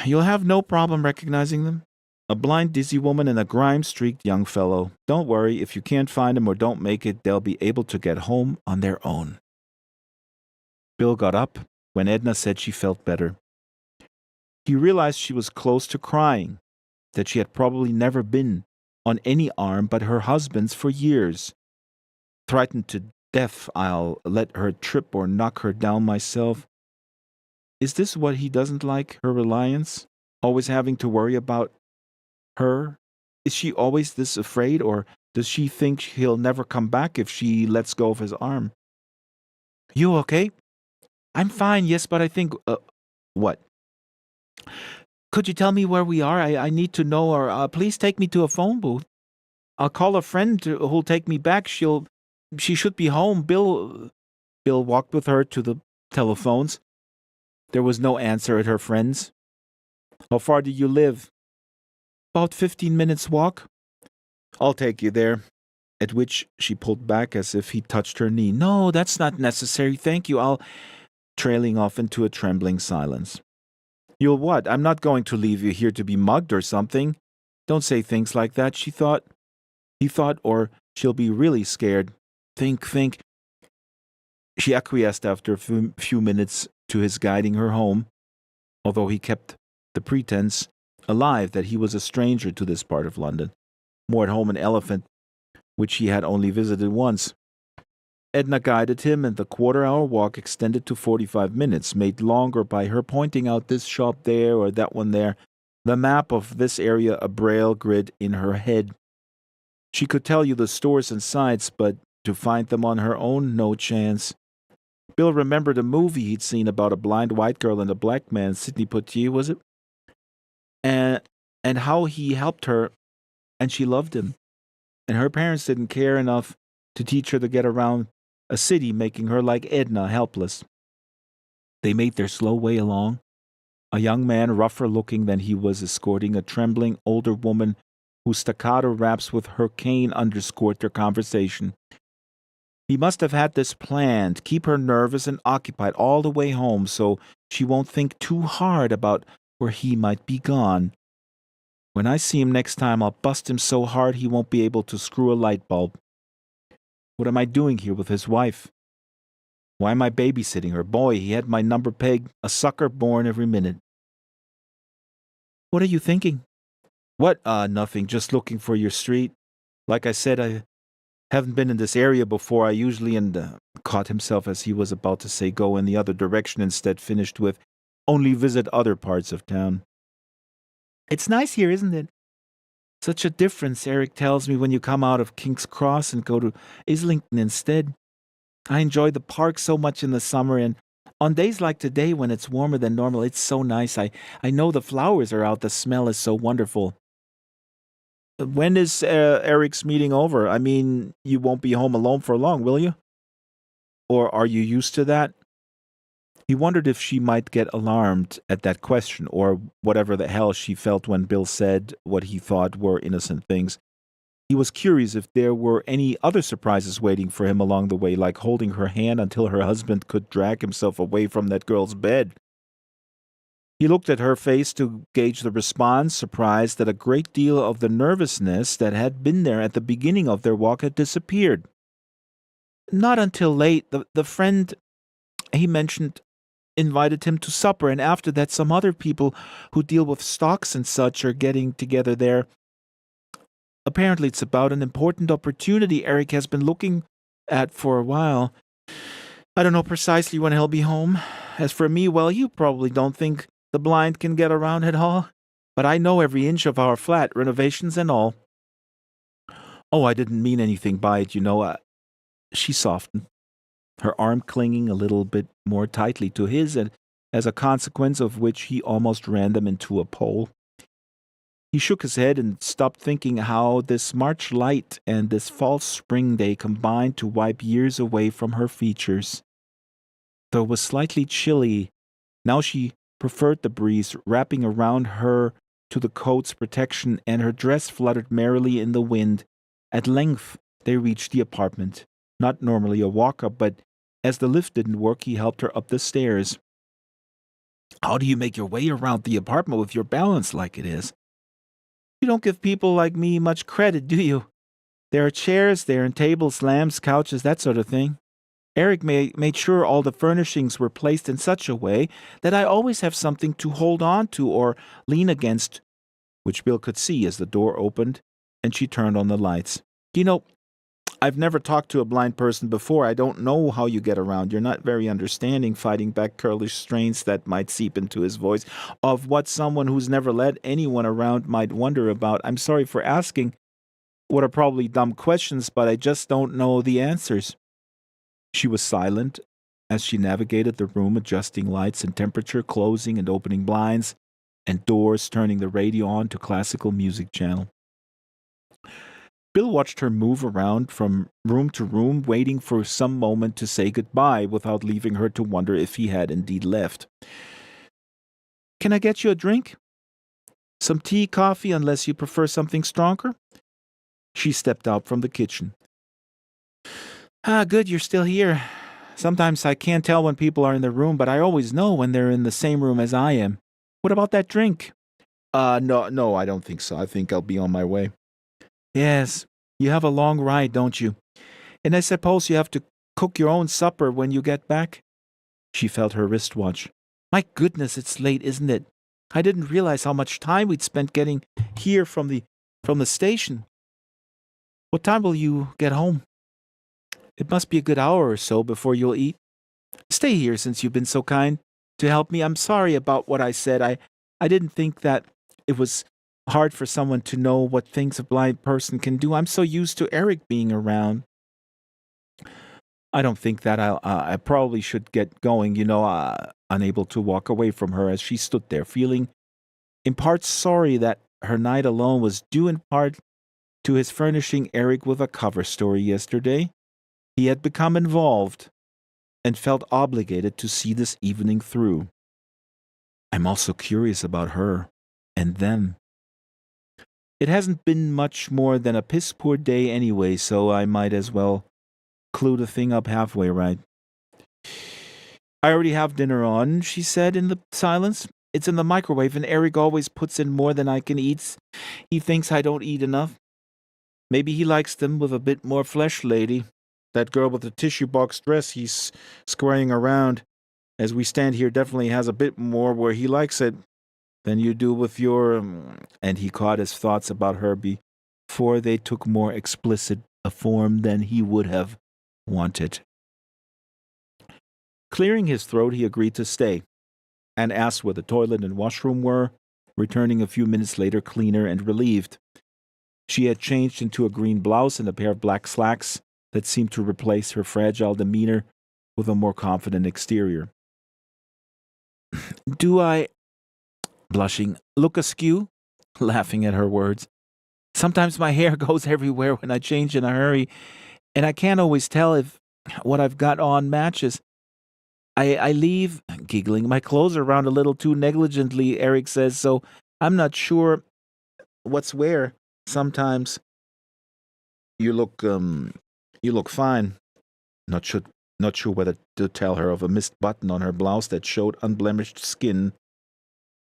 You'll have no problem recognizing them. A blind, dizzy woman and a grime-streaked young fellow. Don't worry, if you can't find them or don't make it, they'll be able to get home on their own. Bill got up when Edna said she felt better. He realized she was close to crying, that she had probably never been on any arm but her husband's for years. Frightened to death, I'll let her trip or knock her down myself. Is this what he doesn't like, her reliance? Always having to worry about her? Is she always this afraid, or does she think he'll never come back if she lets go of his arm? You okay? I'm fine, yes, but I think... what? Could you tell me where we are? I need to know, or please take me to a phone booth. I'll call a friend who'll take me back. She should be home. Bill walked with her to the telephones. There was no answer at her friend's. How far do you live? About 15 minutes walk. I'll take you there. At which she pulled back as if he touched her knee. No, that's not necessary. Thank you. Trailing off into a trembling silence. You'll what? I'm not going to leave you here to be mugged or something. Don't say things like that, she thought. He thought, or she'll be really scared. Think. She acquiesced after a few minutes to his guiding her home, although he kept the pretense alive that he was a stranger to this part of London, more at home in Elephant, which he had only visited once. Edna guided him, and the quarter-hour walk extended to 45 minutes, made longer by her pointing out this shop there or that one there, the map of this area a braille grid in her head. She could tell you the stores and sites, but to find them on her own, no chance. Bill remembered a movie he'd seen about a blind white girl and a black man, Sidney Poitier, was it? And how he helped her, and she loved him. And her parents didn't care enough to teach her to get around a city, making her like Edna, helpless. They made their slow way along. A young man, rougher looking than he was, escorting a trembling older woman whose staccato raps with her cane underscored their conversation. He must have had this planned, keep her nervous and occupied all the way home so she won't think too hard about where he might be gone. When I see him next time, I'll bust him so hard he won't be able to screw a light bulb. What am I doing here with his wife? Why am I babysitting her? Boy, he had my number pegged, a sucker born every minute. What are you thinking? What? Nothing, just looking for your street. Like I said, I haven't been in this area before. I usually, caught himself as he was about to say go in the other direction, instead finished with, only visit other parts of town. It's nice here, isn't it? Such a difference, Eric tells me, when you come out of King's Cross and go to Islington instead. I enjoy the park so much in the summer, and on days like today when it's warmer than normal, it's so nice. I know the flowers are out. The smell is so wonderful. When is Eric's meeting over? I mean, you won't be home alone for long, will you? Or are you used to that? He wondered if she might get alarmed at that question, or whatever the hell she felt when Bill said what he thought were innocent things. He was curious if there were any other surprises waiting for him along the way, like holding her hand until her husband could drag himself away from that girl's bed. He looked at her face to gauge the response, surprised that a great deal of the nervousness that had been there at the beginning of their walk had disappeared. Not until late. The friend he mentioned invited him to supper, and after that some other people who deal with stocks and such are getting together there. Apparently it's about an important opportunity Eric has been looking at for a while. I don't know precisely when he'll be home. As for me, well, you probably don't think the blind can get around at all, but I know every inch of our flat, renovations and all. Oh, I didn't mean anything by it, you know. She softened, her arm clinging a little bit more tightly to his, and as a consequence of which he almost ran them into a pole. He shook his head and stopped thinking how this March light and this false spring day combined to wipe years away from her features. Though it was slightly chilly, now she preferred the breeze wrapping around her to the coat's protection, and her dress fluttered merrily in the wind. At length they reached the apartment. Not normally a walk-up, but as the lift didn't work, he helped her up the stairs. "How do you make your way around the apartment with your balance like it is?" "You don't give people like me much credit, do you? There are chairs there and tables, lamps, couches, that sort of thing. Eric made sure all the furnishings were placed in such a way that I always have something to hold on to or lean against," which Bill could see as the door opened and she turned on the lights. "You know, I've never talked to a blind person before. I don't know how you get around. You're not very understanding," fighting back curlish strains that might seep into his voice, "of what someone who's never led anyone around might wonder about. I'm sorry for asking what are probably dumb questions, but I just don't know the answers." She was silent as she navigated the room, adjusting lights and temperature, closing and opening blinds and doors, turning the radio on to classical music channel. Bill watched her move around from room to room, waiting for some moment to say goodbye without leaving her to wonder if he had indeed left. "Can I get you a drink? Some tea, coffee, unless you prefer something stronger?" She stepped out from the kitchen. Good, you're still here. Sometimes I can't tell when people are in the room, but I always know when they're in the same room as I am. What about that drink?" No, I don't think so. I think I'll be on my way." "Yes, you have a long ride, don't you? And I suppose you have to cook your own supper when you get back?" She felt her wristwatch. "My goodness, it's late, isn't it? I didn't realize how much time we'd spent getting here from the station. What time will you get home?" "It must be a good hour or so before you'll eat. Stay here since you've been so kind to help me. I'm sorry about what I said. I didn't think that it was hard for someone to know what things a blind person can do. I'm so used to Eric being around." "I don't think that I probably should get going, unable to walk away from her as she stood there, feeling in part sorry that her night alone was due in part to his furnishing Eric with a cover story yesterday. He had become involved and felt obligated to see this evening through. I'm also curious about her and them. It hasn't been much more than a piss-poor day anyway, so I might as well clue the thing up halfway right. "I already have dinner on," she said in the silence. "It's in the microwave, and Eric always puts in more than I can eat. He thinks I don't eat enough. Maybe he likes them with a bit more flesh, lady. That girl with the tissue box dress he's squaring around as we stand here definitely has a bit more where he likes it than you do with your..." And he caught his thoughts about her before they took more explicit a form than he would have wanted. Clearing his throat, he agreed to stay and asked where the toilet and washroom were, returning a few minutes later cleaner and relieved. She had changed into a green blouse and a pair of black slacks that seemed to replace her fragile demeanor with a more confident exterior. "Do I," blushing, "look askew?" Laughing at her words. "Sometimes my hair goes everywhere when I change in a hurry, and I can't always tell if what I've got on matches. I leave," giggling, "my clothes around a little too negligently, Eric says, so I'm not sure what's where sometimes." You look fine." Not sure whether to tell her of a missed button on her blouse that showed unblemished skin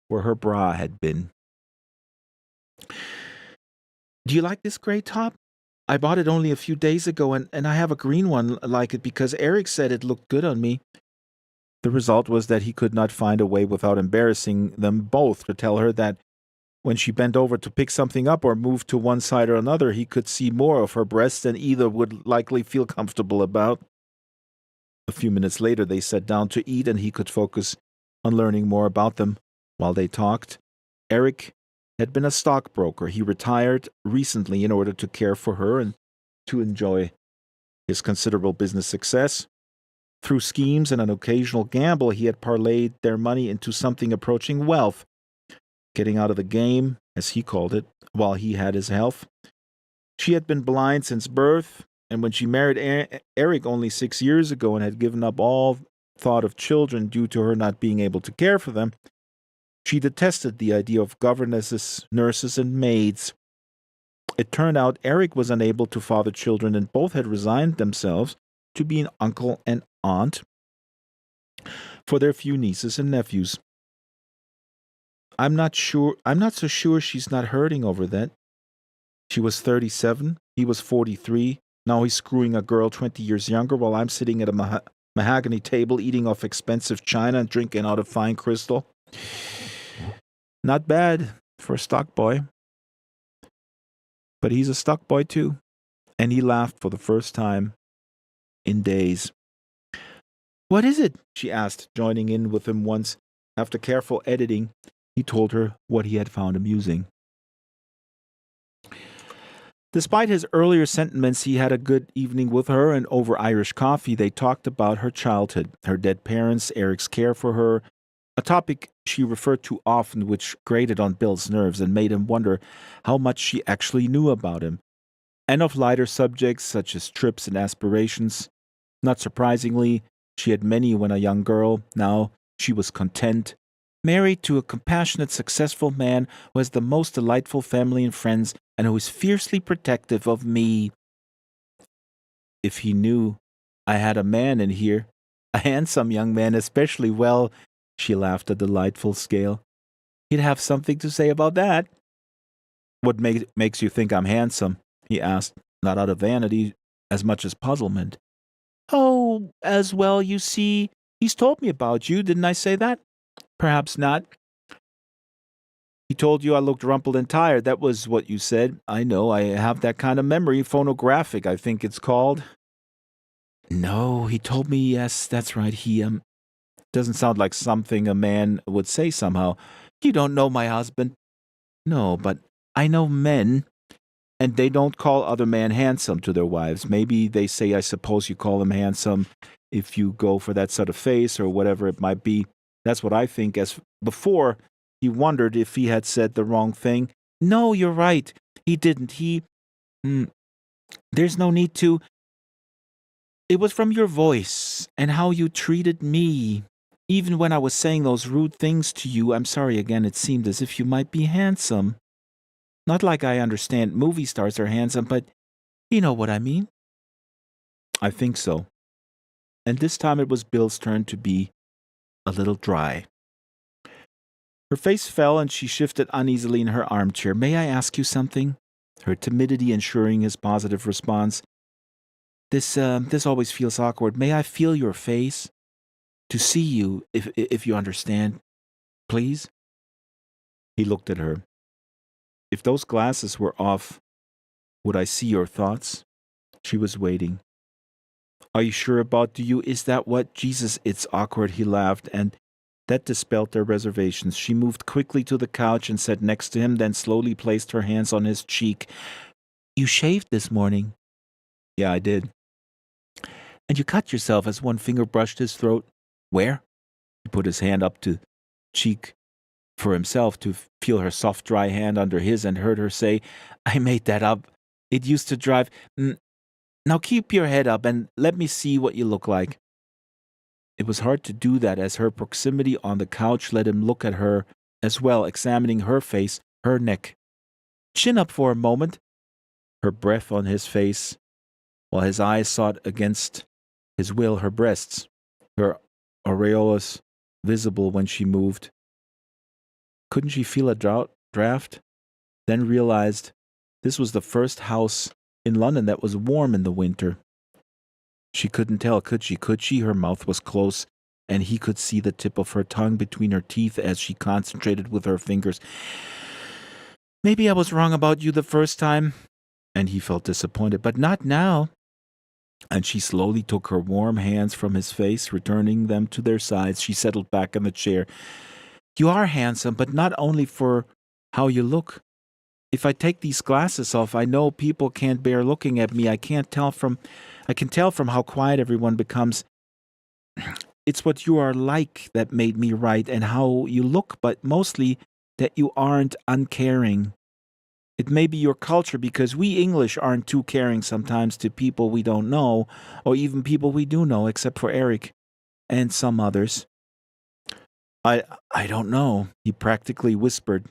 where her bra had been. "Do you like this gray top? I bought it only a few days ago, and I have a green one like it because Eric said it looked good on me." The result was that he could not find a way without embarrassing them both to tell her that when she bent over to pick something up or moved to one side or another, he could see more of her breasts than either would likely feel comfortable about. A few minutes later, they sat down to eat, and he could focus on learning more about them while they talked. Eric had been a stockbroker. He retired recently in order to care for her and to enjoy his considerable business success. Through schemes and an occasional gamble, he had parlayed their money into something approaching wealth. getting out of the game, as he called it, while he had his health. She had been blind since birth, and when she married Eric only 6 years ago and had given up all thought of children due to her not being able to care for them, she detested the idea of governesses, nurses, and maids. It turned out Eric was unable to father children, and both had resigned themselves to be an uncle and aunt for their few nieces and nephews. I'm not so sure she's not hurting over that. She was 37, he was 43. Now he's screwing a girl 20 years younger while I'm sitting at a mahogany table eating off expensive china and drinking out of fine crystal. Not bad for a stock boy. But he's a stock boy too. And he laughed for the first time in days. What is it? She asked, joining in with him once. After careful editing, he told her what he had found amusing. Despite his earlier sentiments, he had a good evening with her, and over Irish coffee they talked about her childhood, her dead parents, Eric's care for her, a topic she referred to often, which grated on Bill's nerves and made him wonder how much she actually knew about him, and of lighter subjects such as trips and aspirations. Not surprisingly, she had many when a young girl. Now she was content, married to a compassionate, successful man who has the most delightful family and friends and who is fiercely protective of me. If he knew I had a man in here, a handsome young man especially, well, she laughed a delightful scale, he'd have something to say about that. What makes you think I'm handsome? He asked, not out of vanity as much as puzzlement. Oh, as well, you see, he's told me about you, didn't I say that? Perhaps not. He told you I looked rumpled and tired. That was what you said. I know, I have that kind of memory. Phonographic, I think it's called. No, he told me, yes, that's right. He, doesn't sound like something a man would say somehow. You don't know my husband. No, but I know men, and they don't call other men handsome to their wives. Maybe they say, I suppose you call him handsome if you go for that sort of face or whatever it might be. That's what I think. As before, he wondered if he had said the wrong thing. No, you're right. He didn't. There's no need to. It was from your voice and how you treated me. Even when I was saying those rude things to you, I'm sorry again, it seemed as if you might be handsome. Not like I understand movie stars are handsome, but you know what I mean. I think so. And this time it was Bill's turn to be a little dry. Her face fell and she shifted uneasily in her armchair. May I ask you something? Her timidity ensuring his positive response. This always feels awkward. May I feel your face? To see you, if you understand. Please? He looked at her. If those glasses were off, would I see your thoughts? She was waiting. Are you sure about you? Is that what? Jesus, it's awkward, he laughed, and that dispelled their reservations. She moved quickly to the couch and sat next to him, then slowly placed her hands on his cheek. You shaved this morning. Yeah, I did. And you cut yourself as one finger brushed his throat. Where? He put his hand up to cheek for himself to feel her soft, dry hand under his and heard her say, I made that up. It used to drive. Now keep your head up and let me see what you look like. It was hard to do that as her proximity on the couch let him look at her as well, examining her face, her neck. Chin up for a moment. Her breath on his face, while his eyes sought against his will her breasts, her aureoles visible when she moved. Couldn't she feel a draft? Then realized this was the first house in London that was warm in the winter. She couldn't tell, could she? Could she? Her mouth was close, and he could see the tip of her tongue between her teeth as she concentrated with her fingers. Maybe I was wrong about you the first time, and he felt disappointed, but not now. And she slowly took her warm hands from his face, returning them to their sides. She settled back in the chair. You are handsome, but not only for how you look. If I take these glasses off, I know people can't bear looking at me. I can tell from how quiet everyone becomes. It's what you are like that made me write and how you look, but mostly that you aren't uncaring. It may be your culture because we English aren't too caring sometimes to people we don't know, or even people we do know, except for Eric and some others. I don't know, he practically whispered.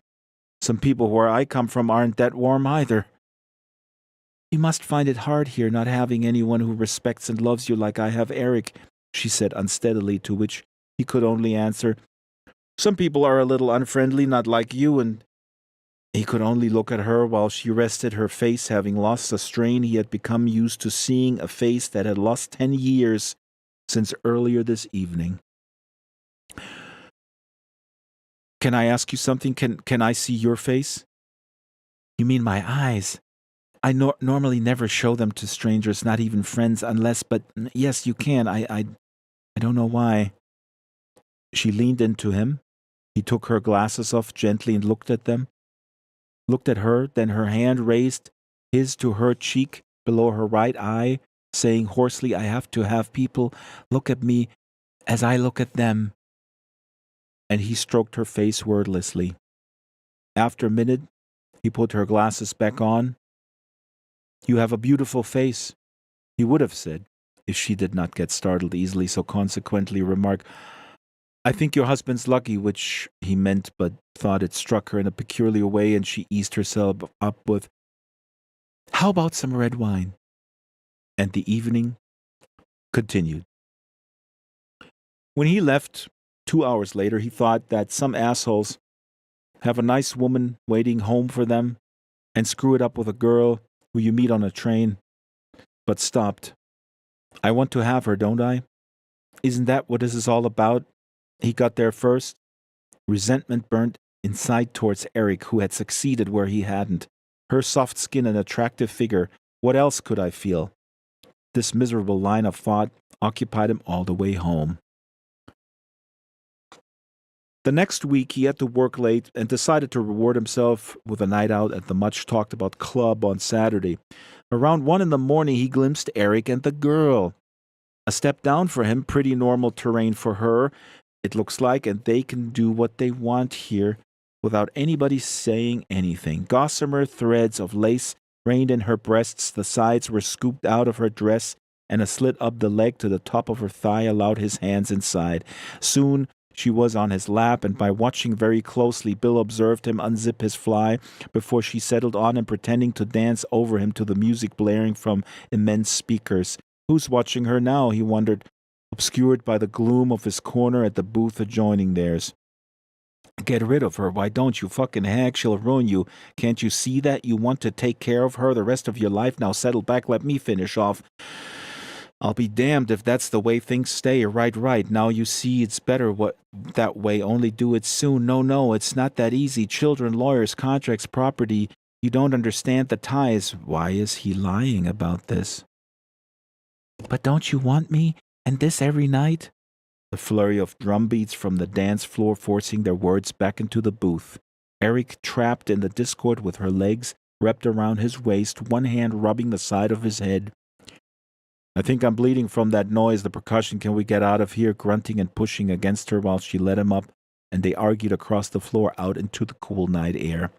Some people where I come from aren't that warm either. You must find it hard here not having anyone who respects and loves you like I have Eric, she said unsteadily, to which he could only answer, Some people are a little unfriendly, not like you, and he could only look at her while she rested her face, having lost the strain he had become used to seeing, a face that had lost 10 years since earlier this evening. Can I ask you something? Can I see your face? You mean my eyes? I normally never show them to strangers, not even friends, unless, but yes, you can. I don't know why. She leaned into him. He took her glasses off gently and looked at them. Looked at her, then her hand raised his to her cheek below her right eye, saying hoarsely, I have to have people look at me as I look at them. And he stroked her face wordlessly. After a minute, he put her glasses back on. You have a beautiful face, he would have said, if she did not get startled easily, so consequently remarked, I think your husband's lucky, which he meant, but thought it struck her in a peculiar way, and she eased herself up with, How about some red wine? And the evening continued. When he left, 2 hours later, he thought that some assholes have a nice woman waiting home for them and screw it up with a girl who you meet on a train, but stopped. I want to have her, don't I? Isn't that what this is all about? He got there first. Resentment burned inside towards Eric, who had succeeded where he hadn't. Her soft skin and attractive figure, what else could I feel? This miserable line of thought occupied him all the way home. The next week, he had to work late and decided to reward himself with a night out at the much-talked-about club on Saturday. Around 1 in the morning, he glimpsed Eric and the girl. A step down for him, pretty normal terrain for her, it looks like, and they can do what they want here without anybody saying anything. Gossamer threads of lace rained in her breasts, the sides were scooped out of her dress, and a slit up the leg to the top of her thigh allowed his hands inside. Soon, she was on his lap, and by watching very closely, Bill observed him unzip his fly before she settled on him, pretending to dance over him to the music blaring from immense speakers. Who's watching her now, he wondered, obscured by the gloom of his corner at the booth adjoining theirs. Get rid of her, why don't you, fucking hag? She'll ruin you. Can't you see that? You want to take care of her the rest of your life. Now settle back, let me finish off. I'll be damned if that's the way things stay. Right. Now you see it's better that way. Only do it soon. No, it's not that easy. Children, lawyers, contracts, property. You don't understand the ties. Why is he lying about this? But don't you want me? And this every night? The flurry of drum beats from the dance floor forcing their words back into the booth. Eric trapped in the discord with her legs wrapped around his waist, one hand rubbing the side of his head. I think I'm bleeding from that noise, the percussion. Can we get out of here? Grunting and pushing against her while she led him up, and they argued across the floor out into the cool night air.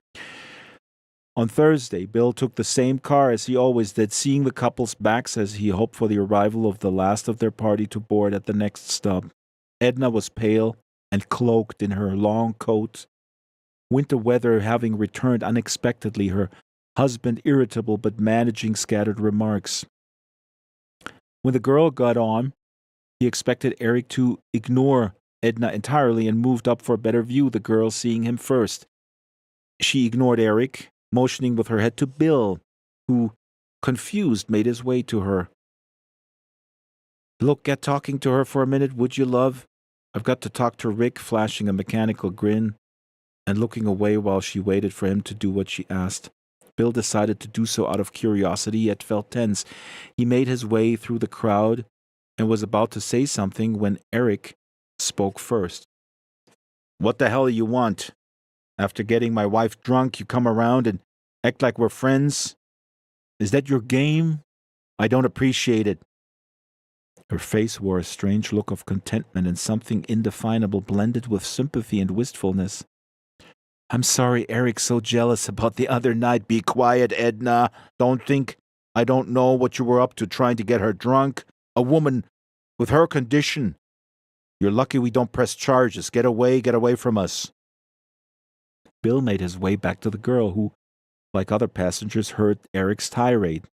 On Thursday, Bill took the same car as he always did, seeing the couple's backs as he hoped for the arrival of the last of their party to board at the next stop. Edna was pale and cloaked in her long coat, winter weather having returned unexpectedly, her husband irritable but managing scattered remarks. When the girl got on, he expected Eric to ignore Edna entirely and moved up for a better view, the girl seeing him first. She ignored Eric, motioning with her head to Bill, who, confused, made his way to her. Look, get talking to her for a minute, would you, love? I've got to talk to Rick, flashing a mechanical grin and looking away while she waited for him to do what she asked. Bill decided to do so out of curiosity, yet felt tense. He made his way through the crowd and was about to say something when Eric spoke first. What the hell do you want? After getting my wife drunk, you come around and act like we're friends? Is that your game? I don't appreciate it. Her face wore a strange look of contentment and something indefinable blended with sympathy and wistfulness. I'm sorry Eric's so jealous about the other night. Be quiet, Edna. Don't think I don't know what you were up to trying to get her drunk. A woman with her condition. You're lucky we don't press charges. Get away from us. Bill made his way back to the girl who, like other passengers, heard Eric's tirade.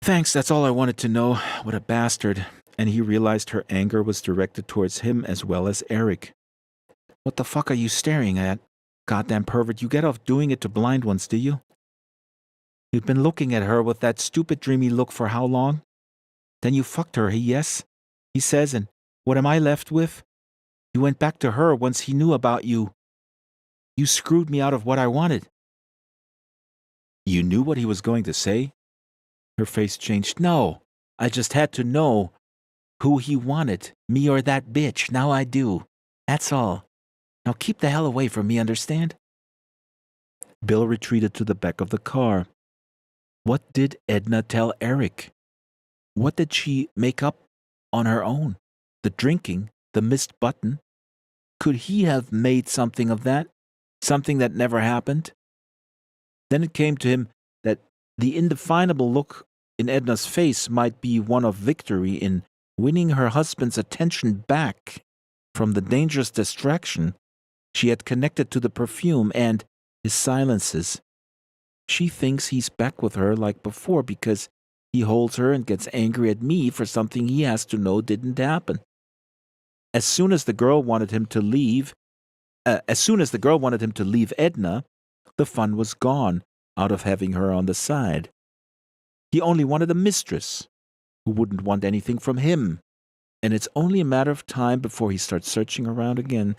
Thanks, that's all I wanted to know. What a bastard. And he realized her anger was directed towards him as well as Eric. What the fuck are you staring at? Goddamn pervert, you get off doing it to blind ones, do you? You've been looking at her with that stupid dreamy look for how long? Then you fucked her, yes? He says, and what am I left with? You went back to her once he knew about you. You screwed me out of what I wanted. You knew what he was going to say? Her face changed. No, I just had to know who he wanted, me or that bitch. Now I do. That's all. Now keep the hell away from me, understand? Bill retreated to the back of the car. What did Edna tell Eric? What did she make up on her own? The drinking, the missed button? Could he have made something of that? Something that never happened? Then it came to him that the indefinable look in Edna's face might be one of victory in winning her husband's attention back from the dangerous distraction she had connected to the perfume and his silences. She thinks he's back with her like before because he holds her and gets angry at me for something he has to know didn't happen. As soon as the girl wanted him to leave Edna, the fun was gone out of having her on the side. He only wanted a mistress who wouldn't want anything from him, and it's only a matter of time before he starts searching around again.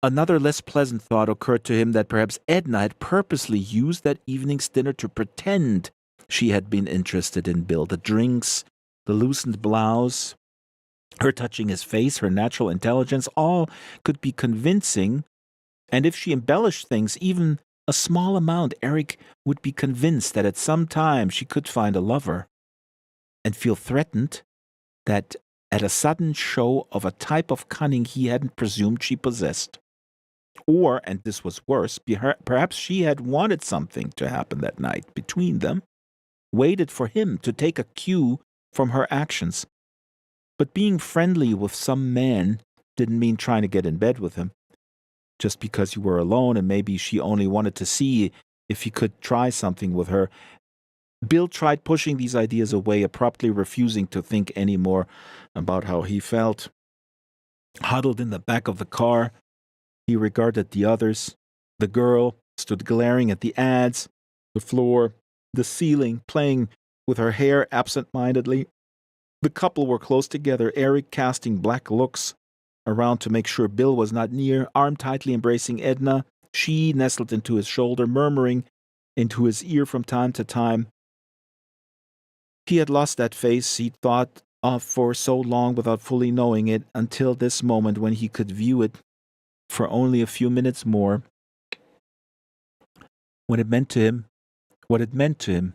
Another less pleasant thought occurred to him that perhaps Edna had purposely used that evening's dinner to pretend she had been interested in Bill. The drinks, the loosened blouse, her touching his face, her natural intelligence, all could be convincing, and if she embellished things even a small amount, Eric would be convinced that at some time she could find a lover and feel threatened that at a sudden show of a type of cunning he hadn't presumed she possessed. Or, and this was worse, perhaps she had wanted something to happen that night between them, waited for him to take a cue from her actions. But being friendly with some man didn't mean trying to get in bed with him. Just because you were alone and maybe she only wanted to see if he could try something with her. Bill tried pushing these ideas away, abruptly refusing to think any more about how he felt. Huddled in the back of the car, he regarded the others. The girl stood glaring at the ads, the floor, the ceiling, playing with her hair absent-mindedly. The couple were close together, Eric casting black looks around to make sure Bill was not near, arm tightly embracing Edna. She nestled into his shoulder, murmuring into his ear from time to time. He had lost that face he'd thought of for so long without fully knowing it, until this moment when he could view it for only a few minutes more. What it meant to him,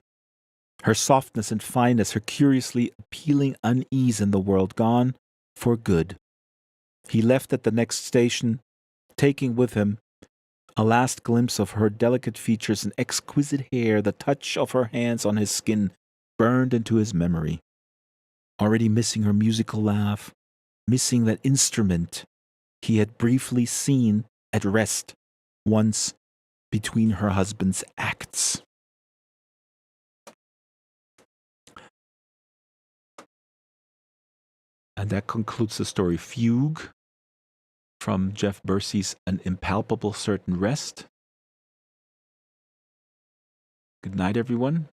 her softness and fineness, her curiously appealing unease in the world, gone for good. He left at the next station, taking with him a last glimpse of her delicate features and exquisite hair. The touch of her hands on his skin burned into his memory. Already missing her musical laugh, missing that instrument he had briefly seen at rest once between her husband's acts. And that concludes the story Fugue from Jeff Bursey's An Impalpable Certain Rest. Good night, everyone.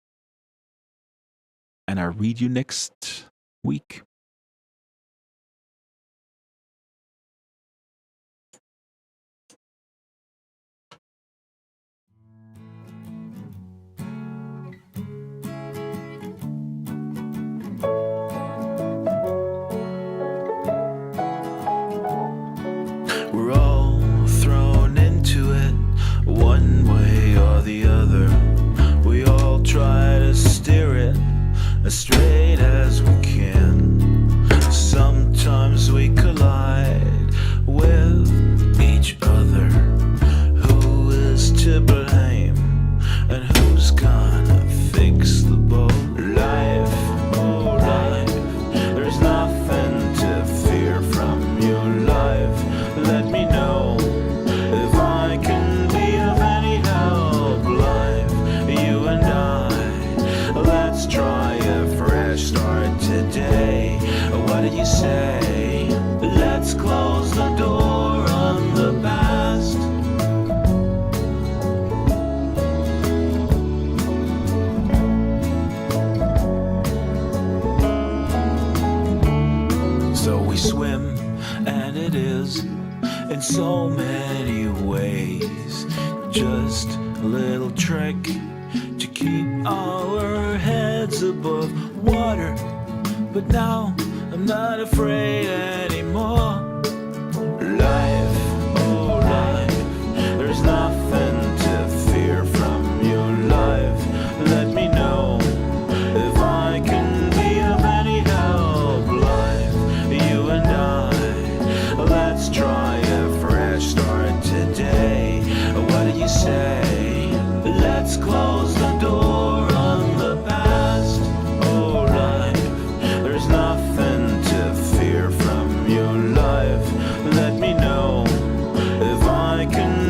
And I'll read you next week. We're all thrown into it, one way or the other. We all try to steer it as straight as we can. just a little trick to keep our heads above water. But now I'm not afraid anymore. Life, oh life, there's nothing to fear from you, life. Let me know if I can be of any help, life. You and I, let's try a fresh start today. What do you say? Let's close the door on the past. Oh life, there's nothing to fear from your life. Let me know if I can